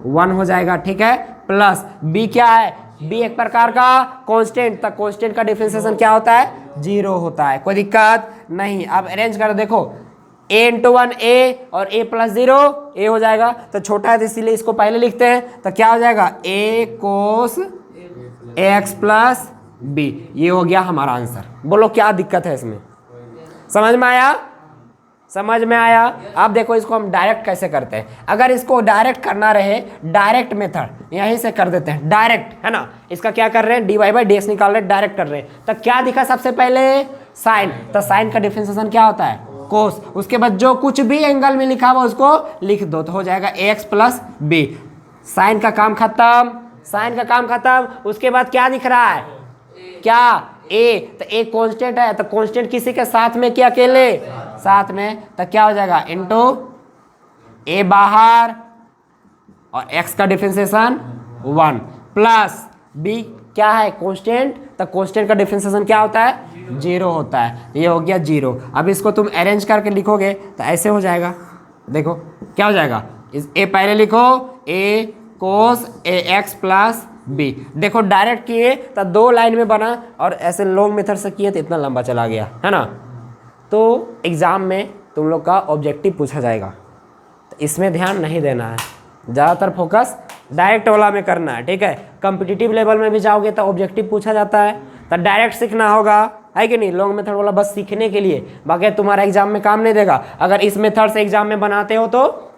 1 हो जाएगा, ठीक है। प्लस बी क्या है, बी एक प्रकार का कांस्टेंट, तो कांस्टेंट का डिफरेंशिएशन क्या होता है, 0 होता है, कोई दिक्कत नहीं। अब अरेंज कर देखो, a इंटू 1 a और a प्लस 0 a हो जाएगा, तो छोटा है तो इसीलिए इसको पहले लिखते हैं, तो क्या हो जाएगा a cos x plus b, ये हो गया हमारा आंसर। बोलो क्या दिक्कत है इसमें, समझ में आया, समझ में आया। अब देखो इसको हम डायरेक्ट कैसे करते हैं, अगर इसको डायरेक्ट करना रहे, डायरेक्ट मेथड यहीं से कर देते हैं, डायरेक्ट है ना। इसका क्या कर रहे हैं, dy बाई dx निकाल रहे हैं, डायरेक्ट कर रहे हैं, तो क्या दिखा सबसे पहले, साइन, तो साइन का डिफरेंशिएशन क्या होता है, कोस, उसके बाद जो कुछ भी एंगल में लिखा हुआ उसको लिख दो, तो हो जाएगा ax प्लस बी। साइन का काम खत्म, साइन का काम खत्म। उसके बाद क्या दिख रहा है, क्या a, तो a कांस्टेंट है, तो कांस्टेंट किसी के साथ में, क्या अकेले साथ में, तो क्या हो जाएगा इंटू a बाहर और x का डिफरेंशिएशन 1 प्लस b क्या है कांस्टेंट, तो कांस्टेंट का डिफरेंशिएशन क्या होता है, 0 होता है, ये हो गया 0। अब इसको तुम अरेंज करके लिखोगे तो ऐसे हो जाएगा, देखो क्या हो जाएगा, इस a पहले लिखो, a cos ax plus b, देखो डायरेक्ट किए तो 2 लाइन में बना, और ऐसे लॉन्ग मेथड से किए तो इतना लंबा चला गया है ना। तो एग्ज़ाम में तुम लोग का ऑब्जेक्टिव पूछा जाएगा, तो इसमें ध्यान नहीं देना है, ज़्यादातर फोकस डायरेक्ट वाला में करना है, ठीक है। कॉम्पिटिटिव लेवल में भी जाओगे तो ऑब्जेक्टिव पूछा जाता है, तो डायरेक्ट सीखना होगा, है कि नहीं। लॉन्ग मेथड वाला बस सीखने के लिए, बाकी तुम्हारा एग्जाम में काम नहीं देगा। अगर इस मेथड से एग्जाम में बनाते हो तो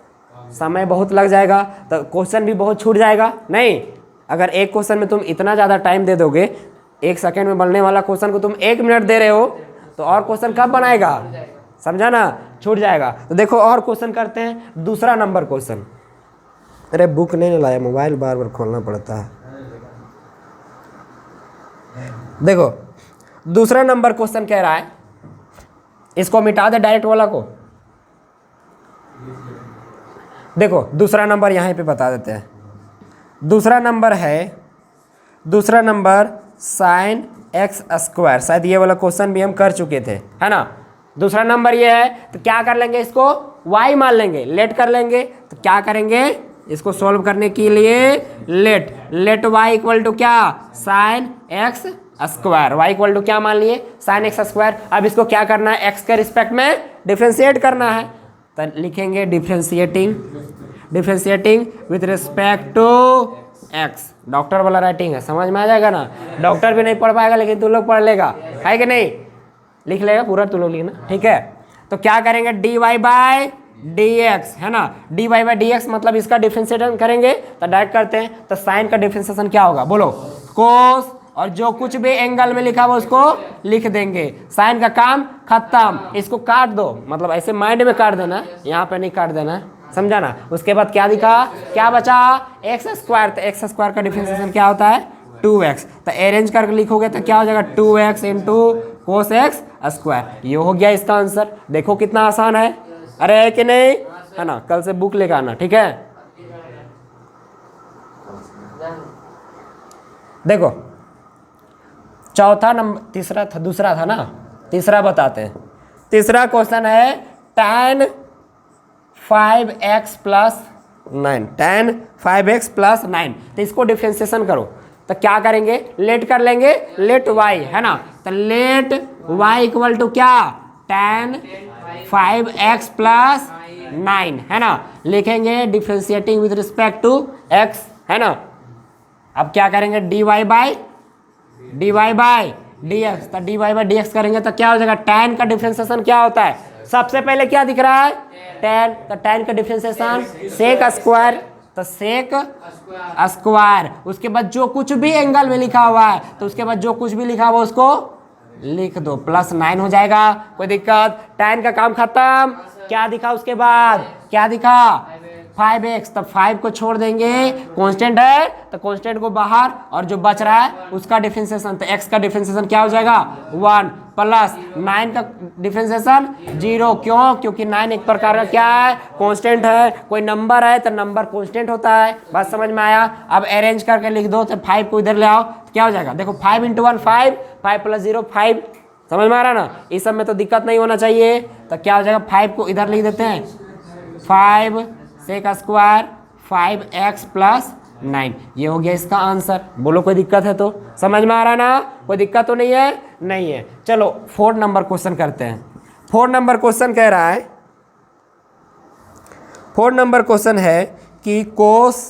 समय बहुत लग जाएगा, तो क्वेश्चन भी बहुत छूट जाएगा। नहीं, अगर एक क्वेश्चन में तुम इतना ज़्यादा टाइम दे दोगे, 1 सेकेंड में बनने वाला क्वेश्चन को तुम 1 मिनट दे रहे हो, तो और क्वेश्चन कब बनाएगा, समझा ना, छूट जाएगा। तो देखो और क्वेश्चन करते हैं, दूसरा नंबर क्वेश्चन। अरे बुक नहीं लाया, मोबाइल बार बार खोलना पड़ता है। देखो दूसरा नंबर क्वेश्चन कह रहा है, इसको मिटा दे डायरेक्ट वाला को। देखो दूसरा नंबर यहाँ पे बता देते हैं। दूसरा नंबर है, दूसरा नंबर साइन एक्स स्क्वायर, शायद ये वाला क्वेश्चन भी हम कर चुके थे, है ना। दूसरा नंबर ये है, तो क्या कर लेंगे, इसको y मान लेंगे, लेट कर लेंगे। तो क्या करेंगे, इसको सॉल्व करने के लिए लेट y इक्वल टू क्या, sine x square, y equal to क्या मान लिए, साइन एक्स स्क्वायर। अब इसको क्या करना है, x के रिस्पेक्ट में डिफ्रेंशिएट करना है, तो लिखेंगे differentiating with respect to x। Doctor वाला राइटिंग है, समझ में आ जाएगा ना। डॉक्टर भी नहीं पढ़ पाएगा, लेकिन तू लोग पढ़ लेगा, है कि नहीं, लिख लेगा पूरा तू लोग लिखना, ठीक है। तो क्या करेंगे, dy बाई dx, है ना, dy बाई dx मतलब इसका डिफ्रेंशिएशन करेंगे, तो डायरेक्ट करते हैं। तो साइन का डिफ्रेंशिएशन क्या होगा, बोलो, कोस, और जो कुछ भी एंगल में लिखा हुआ उसको लिख देंगे। साइन का काम खत्म, इसको काट दो, मतलब ऐसे माइंड में काट देना, यहाँ पे नहीं काट देना, समझा ना। उसके बाद क्या दिखा, क्या बचा, एक्स स्क्वायर, तो एक्स स्क्वायर का डिफरेंशिएशन क्या होता है, 2x। तो अरेंज करके लिखोगे तो क्या हो जाएगा, 2x into cos x square. ये हो गया इसका आंसर। देखो कितना आसान है, अरे है कि नहीं, है ना। कल से बुक लेकर आना, ठीक है। देखो चौथा नंबर, तीसरा था, दूसरा था ना, तीसरा बताते हैं। तीसरा क्वेश्चन है tan 5x plus 9, tan 5x plus 9। तो इसको डिफ्रेंशिएशन करो, तो क्या करेंगे, लेट कर लेंगे, लेट y, है ना। तो लेट y इक्वल टू क्या, tan 5x प्लस 9, है ना। लिखेंगे differentiating with respect to x, है ना। अब क्या करेंगे, dy बाई dx। तो dy बाई dx करेंगे तो क्या हो जाएगा, tan का डिफ्रेंशिएशन क्या होता है, सबसे पहले क्या दिख रहा है, tan। तो tan का डिफ्रेंशिएशन सेक स्क्वायर, तो सेक स्क्वायर। उसके बाद जो कुछ भी एंगल में लिखा हुआ है, तो उसके बाद जो कुछ भी लिखा हुआ उसको लिख दो, प्लस 9 हो जाएगा, कोई दिक्कत। tan का काम खत्म, क्या दिखा उसके बाद, क्या दिखा, 5x। तब 5 को छोड़ देंगे, कांस्टेंट है तो कांस्टेंट को बाहर, और जो बच रहा है उसका डिफरेंशिएशन, तो x का डिफरेंशिएशन क्या हो जाएगा, 1 प्लस 9 का डिफरेंशिएशन 0। क्यों, क्योंकि 9 एक प्रकार का क्या है, कांस्टेंट है। कोई नंबर है तो नंबर कांस्टेंट होता है, बात समझ में आया। अब अरेंज करके लिख दो, तो 5 को इधर ले आओ, तो क्या हो जाएगा, देखो 5 इंटू 1 5, 5 प्लस 0 5, समझ में आ रहा है ना, इस सब में तो दिक्कत नहीं होना चाहिए। तो क्या हो जाएगा, 5 को इधर लिख देते हैं, 5 सेक स्क्वायर 5x प्लस 9, ये हो गया इसका आंसर। बोलो कोई दिक्कत है तो, समझ में आ रहा है ना, कोई दिक्कत तो नहीं है, नहीं है। चलो 4 नंबर क्वेश्चन करते हैं। 4 नंबर क्वेश्चन कह रहा है, 4 नंबर क्वेश्चन है कि कोस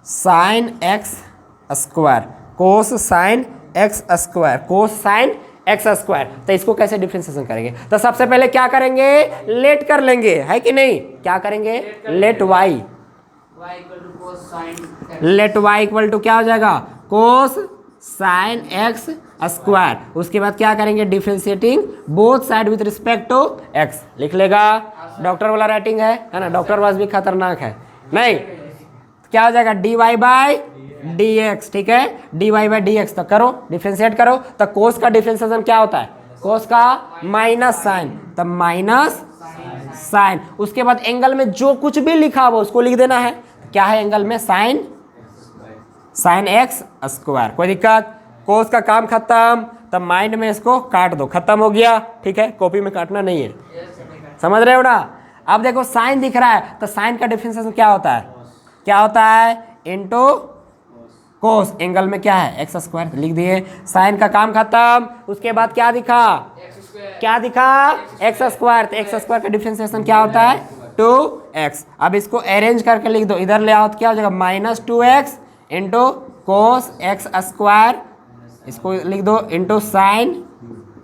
साइन एक्स स्क्वायर, कोस साइन एक्स स्क्वायर, कोस साइन एक्स स्क्वायर, तो इसको कैसे डिफरेंशिएशन करेंगे। तो सबसे पहले क्या करेंगे, लेट कर लेंगे, है कि नहीं, क्या करेंगे, let y, let y equal to क्या हो जाएगा, कोस साइन एक्स स्क्वायर। उसके बाद क्या करेंगे, differentiating both side with respect to x, लिख लेगा। डॉक्टर वाला राइटिंग है ना, डॉक्टर वाज भी खतरनाक है, नहीं क्या हो जाएगा, dy बाई dx, ठीक है, dy बाई dx। तो करो डिफरेंशिएट करो, तो कोस का डिफरेंशिएशन क्या होता है, कोस का माइनस साइन, तो माइनस साइन। उसके बाद एंगल में जो कुछ भी लिखा हो उसको लिख देना है, क्या है एंगल में, साइन, साइन एक्स स्क्वायर। कोई दिक्कत, कोस का काम खत्म, तब माइंड में इसको काट दो, खत्म हो गया, ठीक है, कॉपी में काटना नहीं है, समझ रहे हो ना। अब देखो साइन दिख रहा है, तो साइन का डिफरेंशिएशन क्या होता है, क्या होता है, इनटू कोस, एंगल में क्या है, एक्स स्क्वायर, लिख दिए, साइन का काम खत्म। उसके बाद क्या दिखा, क्या दिखा, एक्स स्क्वायर, तो एक्स स्क्वायर का डिफरेंशिएशन क्या होता है, 2x। अब इसको अरेंज करके लिख दो, इधर ले आओ तो क्या हो जाएगा, minus 2x into cos x square, इसको लिख दो into sine,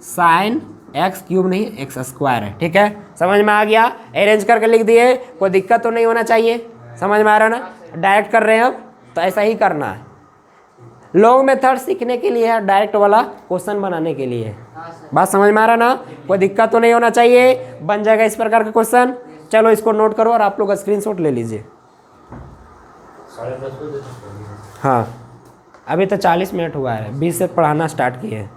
sine x cube नहीं एक्स स्क्वायर है, ठीक है, समझ में आ गया, अरेंज करके लिख दिए, कोई दिक्कत तो नहीं होना चाहिए, समझ में आ रहा ना। डायरेक्ट कर रहे हैं अब, तो ऐसा ही करना है, लॉन्ग मेथड सीखने के लिए है, डायरेक्ट वाला क्वेश्चन बनाने के लिए, बात समझ में आ रहा ना, कोई दिक्कत तो नहीं होना चाहिए, बन जाएगा इस प्रकार का क्वेश्चन। चलो इसको नोट करो और आप लोग स्क्रीनशॉट ले लीजिए। हाँ अभी तो 40 मिनट हुआ है, 20 से पढ़ाना स्टार्ट किए हैं।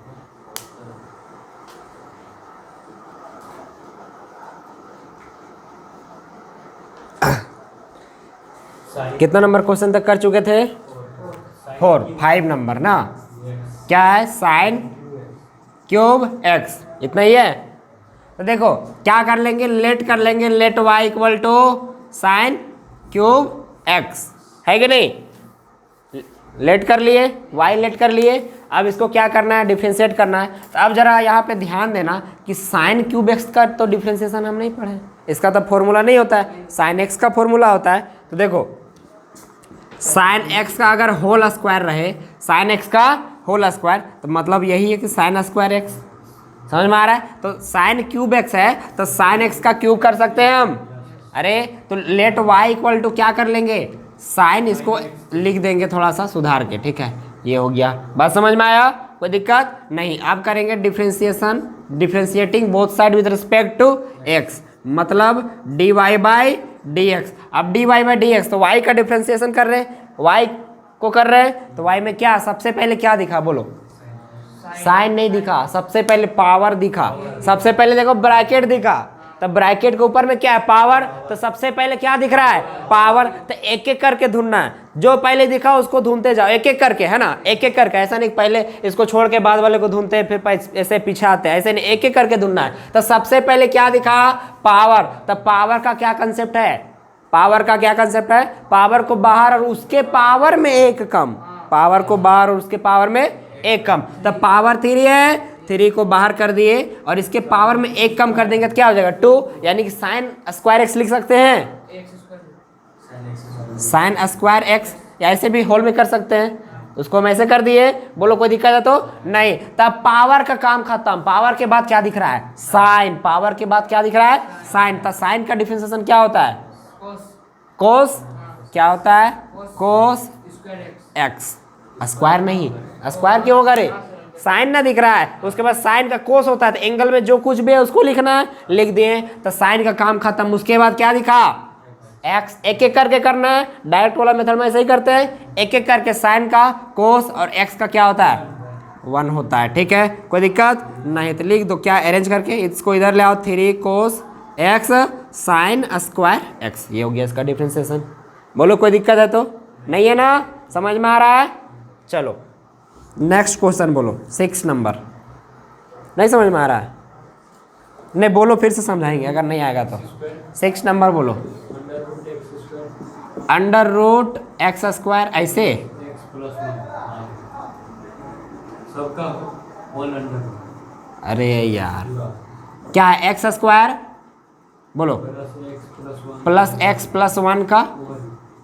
कितना नंबर क्वेश्चन तक कर चुके थे, 5 नंबर ना, क्या है, साइन क्यूब एक्स, इतना ही है। तो देखो क्या कर लेंगे, लेट कर लेंगे, let y equal to sine cube x, है कि नहीं, लेट कर लिए, y लेट कर लिए। अब इसको क्या करना है, डिफरेंशिएट करना है। तो अब जरा यहाँ पे ध्यान देना कि साइन क्यूब एक्स का तो डिफरेंशिएशन हम नहीं पढ़े, इसका तो फॉर्मूला नहीं होता है, साइन एक्स का फॉर्मूला होता है। तो देखो साइन एक्स का अगर होल स्क्वायर रहे, साइन एक्स का होल स्क्वायर, तो मतलब यही है कि साइन स्क्वायर एक्स, समझ में आ रहा है। तो साइन क्यूब एक्स है, तो साइन एक्स का क्यूब कर सकते हैं हम, अरे तो लेट y इक्वल टू क्या कर लेंगे, साइन, इसको लिख देंगे थोड़ा सा सुधार के, ठीक है, ये हो गया, बात समझ में आया, कोई दिक्कत नहीं। अब करेंगे differentiation, differentiating both side with respect to x, मतलब dy बाई dx। अब dy बाई dx, तो y का डिफरेंशिएशन कर रहे हैं, y को कर रहे हैं, तो y में क्या सबसे पहले क्या दिखा, बोलो, साइन नहीं दिखा, सबसे पहले पावर दिखा, सबसे पहले देखो ब्रैकेट दिखा, तो ब्रैकेट के ऊपर में क्या है, पावर, तो सबसे पहले क्या दिख रहा है, पावर। तो एक एक करके ढूंढना है, जो पहले दिखा उसको ढूंढते जाओ, एक एक करके, है ना, एक एक करके, ऐसा नहीं पहले इसको छोड़ के बाद वाले को ढूंढते हैं फिर ऐसे पीछे आते हैं, ऐसे नहीं, एक एक करके ढूंढना है। तो सबसे पहले क्या दिखा, पावर। तो पावर का क्या कंसेप्ट है, पावर का क्या कंसेप्ट है, पावर को बाहर और उसके पावर में एक कम, पावर को बाहर और उसके पावर में एक कम। तो पावर 3 है, 3 को बाहर कर दिए और इसके पावर में एक कम कर देंगे तो क्या हो जाएगा, 2, यानी कि साइन स्क्वायर एक्स लिख सकते हैं, साइन स्क्वायर एक्स, या ऐसे भी होल में कर सकते हैं, उसको हम ऐसे कर दिए, बोलो कोई दिक्कत है तो नहीं। तब पावर का काम खत्म, पावर के बाद क्या दिख रहा है, साइन, पावर के बाद क्या दिख रहा है, साइन। तो साइन का डिफरेंशिएशन क्या होता है, कोस, क्या होता है, कोस एक्स, स्क्वायर नहीं, स्क्वायर क्यों होगा रे, साइन ना दिख रहा है, उसके बाद साइन का कोस होता है, तो एंगल में जो कुछ भी है उसको लिखना है, लिख दिए, तो साइन का काम खत्म। उसके बाद क्या दिखा, एक्स, एक एक करके करना है, डायरेक्ट वाला मेथड में ऐसे ही करते हैं, एक एक करके साइन का कोस और एक्स का क्या होता है, 1 होता है, ठीक है, कोई दिक्कत नहीं। तो लिख दो क्या, अरेंज करके इसको इधर ले आओ, 3 cos x sine square x, ये हो गया इसका डिफरेंशिएशन। बोलो कोई दिक्कत है तो नहीं है ना, समझ में आ रहा है। चलो नेक्स्ट क्वेश्चन बोलो, 6 नंबर, नहीं समझ में आ रहा है? नहीं बोलो, फिर से समझाएंगे अगर नहीं आएगा तो। 6 नंबर बोलो। अंडर रूट एक्स स्क्वायर, ऐसे सबका 1 अंडर। अरे यार क्या है एक्स स्क्वायर, बोलो प्लस एक्स प्लस 1 का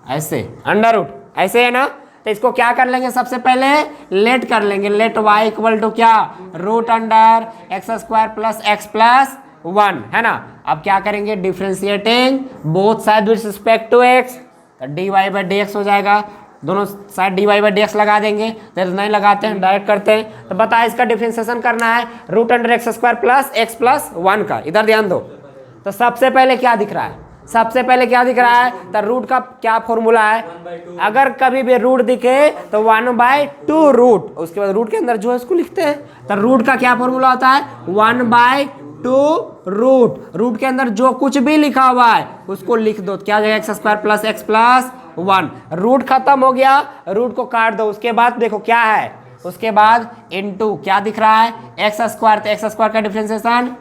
ऐसे अंडर रूट, ऐसे है ना। तो इसको क्या कर लेंगे, सबसे पहले लेट कर लेंगे, लेट वाई इक्वल टू क्या, root under x square plus x plus 1, है ना। अब क्या करेंगे, differentiating both side with respect to x, तो d y by d x हो जाएगा। दोनों side d y by d x लगा देंगे, तो नहीं लगाते हैं, डायरेक्ट करते हैं। तो बताए इसका डिफ्रेंशिएशन करना है root under x square plus x plus 1 का। इधर ध्यान दो, तो सबसे पहले क्या दिख रहा है, सबसे पहले क्या दिख रहा है, तो रूट का क्या फॉर्मूला है, अगर कभी भी रूट दिखे तो 1/2 रूट, उसके बाद रूट के अंदर जो है उसको लिखते हैं। तो रूट का क्या फॉर्मूला होता है, 1/2 रूट, रूट के अंदर जो कुछ भी लिखा हुआ है उसको लिख दो, क्या हो जाएगा x square plus x plus 1। Root खत्म हो गया, रूट को काट दो, उसके बाद देखो क्या है, उसके बाद इनटू क्या दिख रहा है, एक्स स्क्वायर, तो एक्स स्क्वायर का डिफरेंशिएशन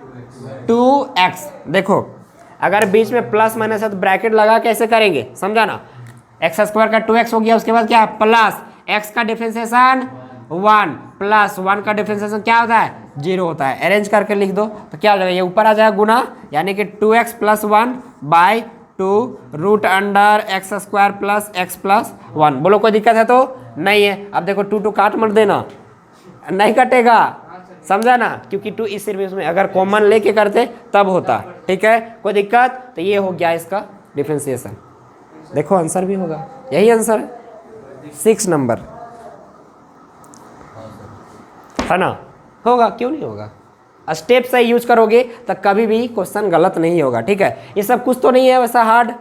2x। देखो अगर बीच में प्लस माइनस है तो ब्रैकेट लगा कैसे करेंगे, समझा ना। एक्स स्क्वायर का 2x हो गया, उसके बाद क्या प्लस x का डिफरेंशिएशन 1 प्लस 1 का डिफरेंशिएशन क्या होता है, 0 होता है। अरेंज करके लिख दो तो क्या हो जाएगा, ये ऊपर आ जाएगा गुना, यानी कि 2x plus 1/2 root under x square plus x plus 1। बोलो कोई दिक्कत है तो नहीं है। अब देखो 2 काट मत देना, नहीं कटेगा, समझा ना, क्योंकि 2 इस सीरीज में अगर कॉमन लेके करते तब होता, ठीक है, कोई दिक्कत। तो ये हो गया इसका डिफरेंशिएशन। देखो आंसर भी होगा, यही आंसर है 6 नंबर, है ना, होगा, क्यों नहीं होगा। स्टेप से यूज करोगे तो कभी भी क्वेश्चन गलत नहीं होगा, ठीक है। ये सब कुछ तो नहीं है वैसा हार्ड,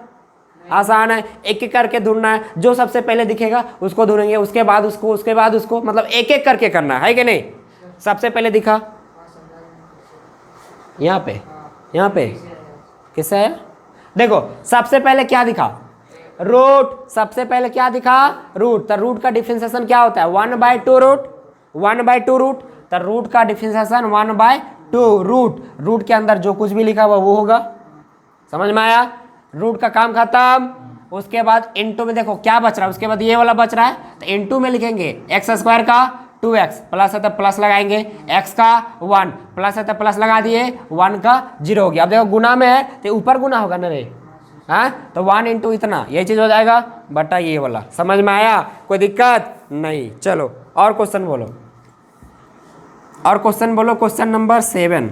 आसान है, एक एक करके ढूंढना है, जो सबसे पहले दिखेगा उसको ढूंढेंगे, उसके बाद उसको, उसके बाद उसको, मतलब एक एक करके करना है कि नहीं। सबसे पहले दिखा यहाँ पे किससे आया, देखो सबसे पहले क्या दिखा, रूट, सबसे पहले क्या दिखा, रूट। तो रूट का डिफरेंशिएशन क्या होता है, 1/2 रूट, 1/2 रूट। तो रूट का डिफरेंशिएशन 1/2 रूट, रूट के अंदर जो कुछ भी लिखा हुआ वो होगा, समझ में आया। रूट का काम खत्म, उसके बाद इनटू में देखो क्या बच रहा है, उसके बाद ये वाला बच रहा है, तो इनटू में लिखेंगे एक्स स्क्वायर का 2x प्लस है तो प्लस लगाएंगे, x का 1 प्लस है तो प्लस लगा दिए, 1 का 0 हो गया। अब देखो गुना में है तो ऊपर गुना होगा ना रे, हाँ, तो 1 इंटू इतना, यही चीज़ हो जाएगा बटा ये वाला। समझ में आया, कोई दिक्कत नहीं। चलो और क्वेश्चन बोलो, और क्वेश्चन बोलो, क्वेश्चन नंबर 7।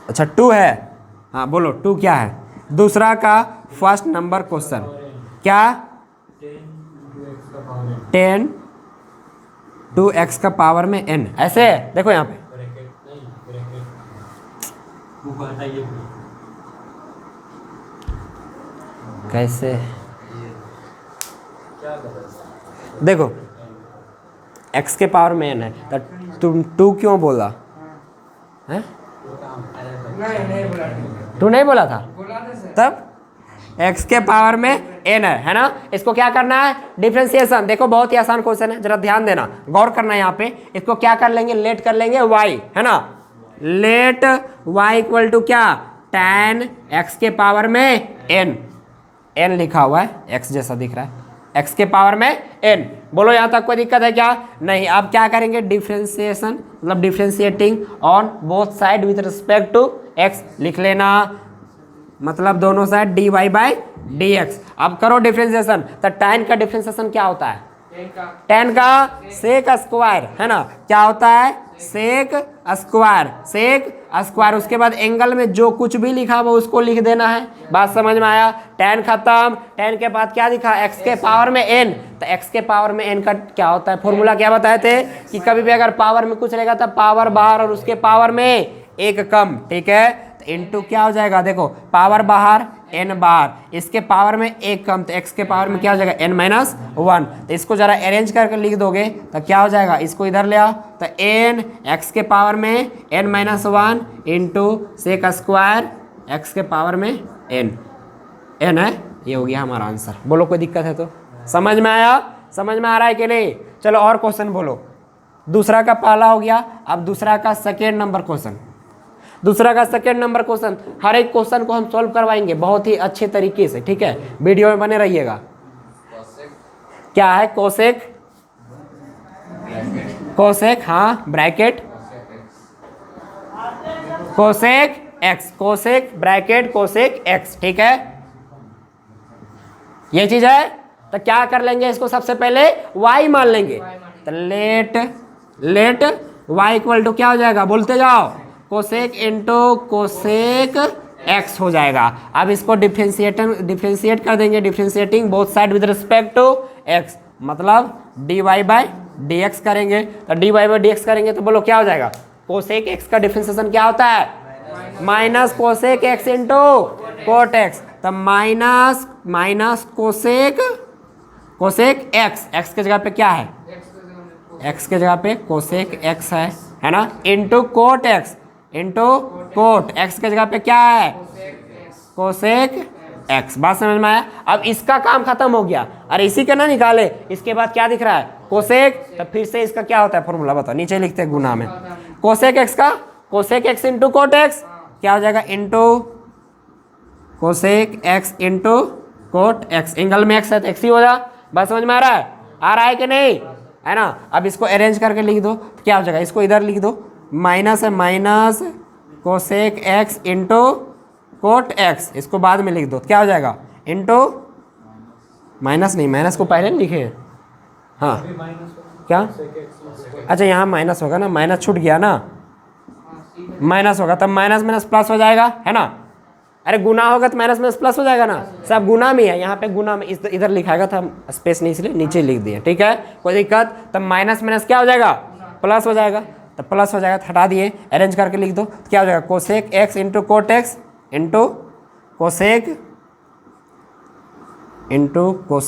अच्छा 2 है, हाँ बोलो 2 क्या है, दूसरा का फर्स्ट नंबर क्वेश्चन क्या, 10 2x का पावर में n, ऐसे है। देखो यहाँ पे कैसे, देखो x के पावर में n है, तो तुम 2 क्यों बोला है, तू नहीं बोला था, तब x के पावर में n है ना। इसको क्या करना है, डिफरेंशिएशन। देखो बहुत ही आसान क्वेश्चन है, जरा ध्यान देना, गौर करना है यहाँ पे। इसको क्या कर लेंगे, लेट कर लेंगे y, है ना, लेट y इक्वल टू क्या, tan x के पावर में n, n लिखा हुआ है, x जैसा दिख रहा है, x के पावर में n। बोलो यहाँ तक कोई दिक्कत है क्या, नहीं। अब क्या करेंगे, डिफरेंशिएशन, मतलब differentiating on both side with respect to x लिख लेना, मतलब दोनों side dy by d x. अब करो डिफरेंशिएशन, तो tan का डिफरेंशिएशन क्या होता है, tan का सेक स्क्वायर, है ना, क्या होता है, सेक स्क्वायर, सेक स्क्वायर। उसके बाद एंगल में जो कुछ भी लिखा हुआ उसको लिख देना है, बात समझ में आया। tan खत्म, tan के बाद क्या दिखा, x के पावर में n, तो x के पावर में n का क्या होता है, फॉर्मूला क्या बताए थे कि कभी भी अगर पावर में कुछ रहेगा तो पावर बाहर और उसके पावर में एक कम, ठीक है। तो इनटू क्या हो जाएगा, देखो पावर बाहर n बार, इसके पावर में एक कम, तो x के पावर में क्या हो जाएगा, n-1। तो इसको जरा अरेंज करके लिख दोगे तो क्या हो जाएगा, इसको इधर ले आओ, तो n x के पावर में n-1 into sec square x के पावर में n है, ये हो गया हमारा आंसर। बोलो कोई दिक्कत है तो, समझ में आया, समझ में आ रहा है कि नहीं। चलो और क्वेश्चन बोलो, दूसरा का पहला हो गया। अब दूसरा का सेकेंड नंबर क्वेश्चन, दूसरा का सेकेंड नंबर क्वेश्चन। हर एक क्वेश्चन को हम सॉल्व करवाएंगे बहुत ही अच्छे तरीके से, ठीक है, वीडियो में बने रहिएगा। क्या है कोसेक? कोसेक, हाँ, bracket cosec x, cosec bracket cosec x, ठीक है, ये चीज है। तो क्या कर लेंगे इसको, सबसे पहले y मान लेंगे। तो लेट y इक्वल टू क्या हो जाएगा, बोलते जाओ, कोसेक इंटू कोसेक एक्स हो जाएगा। अब इसको डिफ्रेंशिएट कर देंगे, differentiating both side with respect to x, मतलब dy बाई डी एक्स करेंगे। तो dy बाई डी एक्स करेंगे तो बोलो क्या हो जाएगा, कोसेक एक्स का डिफ्रेंशिएशन क्या होता है, minus cosec x into cot x. तो माइनस कोसेक एक्स के जगह पे क्या है, एक्स के जगह पे कोसेक एक्स है ना, into cot x into cot x के जगह पे क्या है, कोसेक एक्स। बात समझ में आया? अब इसका काम खत्म हो गया। अरे इसी का ना निकाले, इसके बाद क्या दिख रहा है, कोसेक। तो फिर से इसका क्या होता है फॉर्मूला, बताओ, नीचे लिखते हैं गुना में। कोसेक एक्स का cosec x into cot x क्या हो जाएगा, into cosec x into cot x. Angle में एक्स है तो एक्स ही हो जा। बात समझ में आ रहा है कि नहीं, है ना। अब इसको अरेंज करके लिख दो तो क्या हो जाएगा, इसको इधर लिख दो, माइनस है minus cosec x into cot x, इसको बाद में लिख दो, क्या हो जाएगा, इंटू माइनस नहीं, माइनस को पहले नहीं लिखे, हाँ क्या, अच्छा यहाँ माइनस होगा ना, माइनस छूट गया ना, माइनस होगा तब माइनस माइनस प्लस हो जाएगा, है ना। अरे गुना होगा तो माइनस माइनस प्लस हो जाएगा ना, सब गुना में है, यहाँ पे गुना में इधर लिखाएगा था, हम स्पेस नहीं इसलिए नीचे लिख दिए, ठीक है, कोई दिक्कत। तब माइनस माइनस क्या हो जाएगा, प्लस हो जाएगा। तब प्लस हो जाएगा, हटा दिए, अरेंज करके लिख दो तो क्या हो जाएगा, cosec x into cot x into cosec into cosec